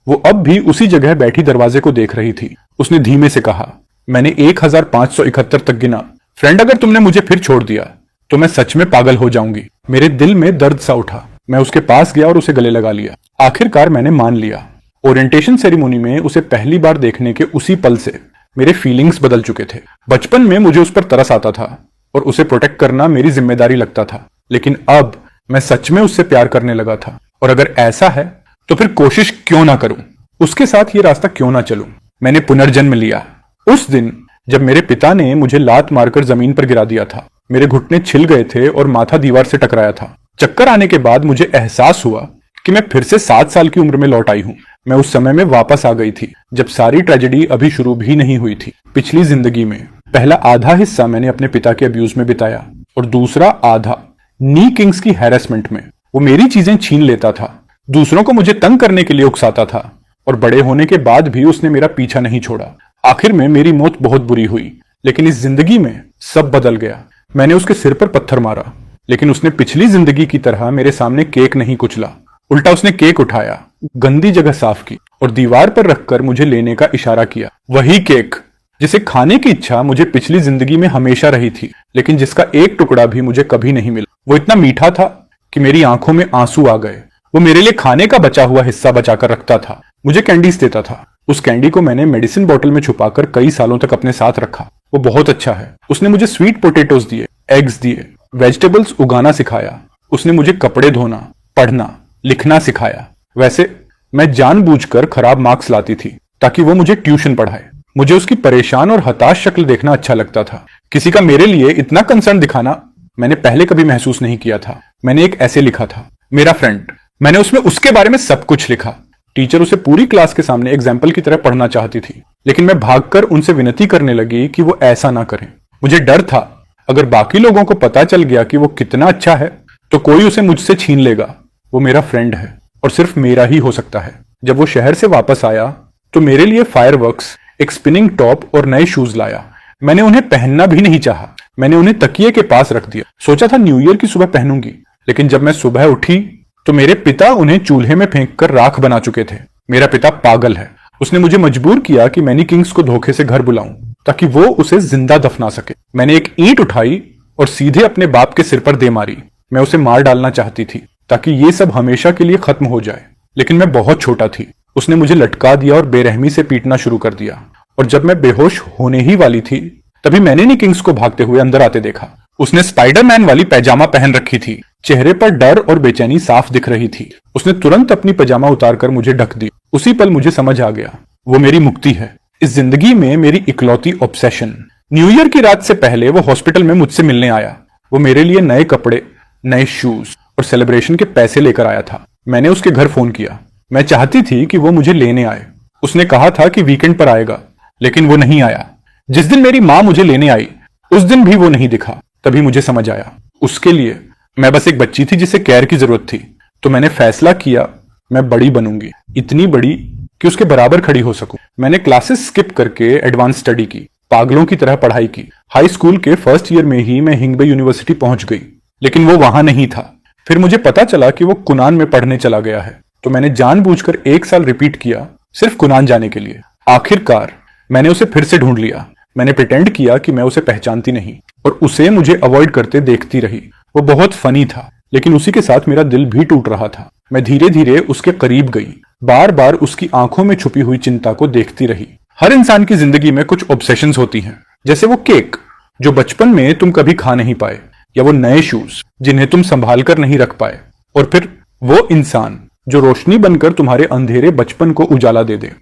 वो अब भी उसी जगह बैठी दरवाजे को देख रही थी। उसने धीमे से कहा, मैंने 1571 तक गिना। फ्रेंड, अगर तुमने मुझे फिर छोड़ दिया तो मैं सच में पागल हो जाऊंगी। मेरे दिल में दर्द सा उठा। मैं उसके पास गया और उसे गले लगा लिया। आखिरकार मैंने मान लिया। ओरिएंटेशन सेरेमनी में उसे पहली बार देखने के उसी पल से मेरे फीलिंग्स बदल चुके थे। बचपन में मुझे उस पर तरस आता था और उसे प्रोटेक्ट करना मेरी जिम्मेदारी लगता था, लेकिन अब मैं सच में उससे प्यार करने लगा था। और अगर ऐसा है तो फिर कोशिश क्यों ना करूं, उसके साथ ये रास्ता क्यों ना चलूं। मैंने पुनर्जन्म लिया। उस दिन जब मेरे पिता ने मुझे लात मारकर जमीन पर गिरा दिया था, मेरे घुटने छिल गए थे और माथा दीवार से टकराया था। चक्कर आने के बाद मुझे एहसास हुआ कि मैं फिर से 7 साल की उम्र में लौट आई हूँ। मैं उस समय में वापस आ गई थी जब सारी ट्रेजेडी अभी शुरू भी नहीं हुई थी। पिछली जिंदगी में पहला आधा हिस्सा मैंने अपने पिता के अब्यूज में बिताया और दूसरा आधा नी किंग्स की हैरेसमेंट में। वो मेरी चीजें छीन लेता था, दूसरों को मुझे तंग करने के लिए उकसाता था, और बड़े होने के बाद भी उसने मेरा पीछा नहीं छोड़ा। आखिर में मेरी मौत बहुत बुरी हुई, लेकिन इस जिंदगी में सब बदल गया। मैंने उसके सिर पर पत्थर मारा, लेकिन उसने पिछली जिंदगी की तरह मेरे सामने केक नहीं कुचला। उल्टा उसने केक उठाया, गंदी जगह साफ की और दीवार पर रखकर मुझे लेने का इशारा किया। वही केक जिसे खाने की इच्छा मुझे पिछली जिंदगी में हमेशा रही थी, लेकिन जिसका एक टुकड़ा भी मुझे कभी नहीं मिला। वो इतना मीठा था कि मेरी आंखों में आंसू आ गए। वो मेरे लिए खाने का बचा हुआ हिस्सा बचाकर रखता था, मुझे कैंडीज देता था। उस कैंडी को मैंने मेडिसिन बोतल में छुपाकर कई सालों तक अपने साथ रखा। वो बहुत अच्छा है। उसने मुझे स्वीट पोटेटोज दिए, एग्स दिए, वेजिटेबल्स उगाना सिखाया। उसने मुझे कपड़े धोना, पढ़ना, लिखना सिखाया। वैसे मैं जानबूझकर खराब मार्क्स लाती थी ताकि वो मुझे ट्यूशन पढ़ाए। मुझे उसकी परेशान और हताश शक्ल देखना अच्छा लगता था। किसी का मेरे लिए इतना कंसर्न दिखाना मैंने पहले कभी महसूस नहीं किया था। मैंने एक ऐसे लिखा था, मेरा फ्रेंड। मैंने उसमें उसके बारे में सब कुछ लिखा, टीचर उसे पूरी क्लास के सामने एग्जाम्पल की तरह पढ़ना चाहती थी, लेकिन मैं भागकर उनसे विनती करने लगी कि वो ऐसा ना करें। मुझे डर था, अगर बाकी लोगों को पता चल गया कि वो कितना अच्छा है तो कोई उसे मुझसे छीन लेगा। वो मेरा फ्रेंड है और सिर्फ मेरा ही हो सकता है। जब वो शहर से वापस आया तो मेरे लिए फायरवर्क्स, एक स्पिनिंग टॉप और नए शूज लाया। मैंने उन्हें पहनना भी नहीं चाहा, मैंने उन्हें तकिए के पास रख दिया। सोचा था न्यू ईयर की सुबह पहनूंगी, लेकिन जब मैं सुबह उठी तो मेरे पिता उन्हें चूल्हे में फेंक कर राख बना चुके थे। मेरा पिता पागल है, उसने मुझे मजबूर किया कि मैनी किंग्स को धोखे से घर बुलाऊं ताकि वो उसे जिंदा दफना सके। मैंने एक ईंट उठाई और सीधे अपने बाप के सिर पर दे मारी। मैं उसे मार डालना चाहती थी ताकि ये सब हमेशा के लिए खत्म हो जाए, लेकिन मैं बहुत छोटा थी। उसने मुझे लटका दिया और बेरहमी से पीटना शुरू कर दिया, और जब मैं बेहोश होने ही वाली थी तभी मैंने नी किंग्स को भागते हुए अंदर आते देखा। उसने स्पाइडरमैन वाली पैजामा पहन रखी थी, चेहरे पर डर और बेचैनी साफ दिख रही थी। उसने तुरंत अपनी पैजामा उतारकर मुझे ढक दी। उसी पल मुझे समझ आ गया, वो मेरी मुक्ति है, इस जिंदगी में मेरी इकलौती ऑब्सेशन। न्यू ईयर की रात से पहले वो हॉस्पिटल में मुझसे मिलने आया। वो मेरे लिए नए कपड़े, नए शूज और सेलिब्रेशन के पैसे लेकर आया था। मैंने उसके घर फोन किया, मैं चाहती थी कि वो मुझे लेने आए। उसने कहा था कि वीकेंड पर आएगा, लेकिन वो नहीं आया। जिस दिन मेरी माँ मुझे लेने आई उस दिन भी वो नहीं दिखा। तभी मुझे समझ आया, उसके लिए मैं बस एक बच्ची थी जिसे केयर की जरूरत थी। तो मैंने फैसला किया, मैं बड़ी बनूंगी, इतनी बड़ी कि उसके बराबर खड़ी हो सकूं। मैंने क्लासेस स्किप करके एडवांस स्टडी की, पागलों की तरह पढ़ाई की। हाई स्कूल के फर्स्ट ईयर में ही मैं हिंगबे यूनिवर्सिटी पहुंच गई, लेकिन वो वहां नहीं था। फिर मुझे पता चला कि वो कुनान में पढ़ने चला गया है, तो मैंने जानबूझकर 1 साल रिपीट किया सिर्फ कुनान जाने के लिए। आखिरकार मैंने उसे फिर से ढूंढ लिया। मैंने प्रिटेंड किया कि मैं उसे पहचानती नहीं और उसे मुझे अवॉइड करते देखती रही। वो बहुत फनी था, लेकिन उसी के साथ मेरा दिल भी टूट रहा था। मैं धीरे धीरे उसके करीब गई, बार बार उसकी आंखों में छुपी हुई चिंता को देखती रही। हर इंसान की जिंदगी में कुछ ऑब्सेशंस होती हैं, जैसे वो केक जो बचपन में तुम कभी खा नहीं पाए, या वो नए शूज जिन्हें तुम संभाल कर नहीं रख पाए, और फिर वो इंसान जो रोशनी बनकर तुम्हारे अंधेरे बचपन को उजाला दे दे।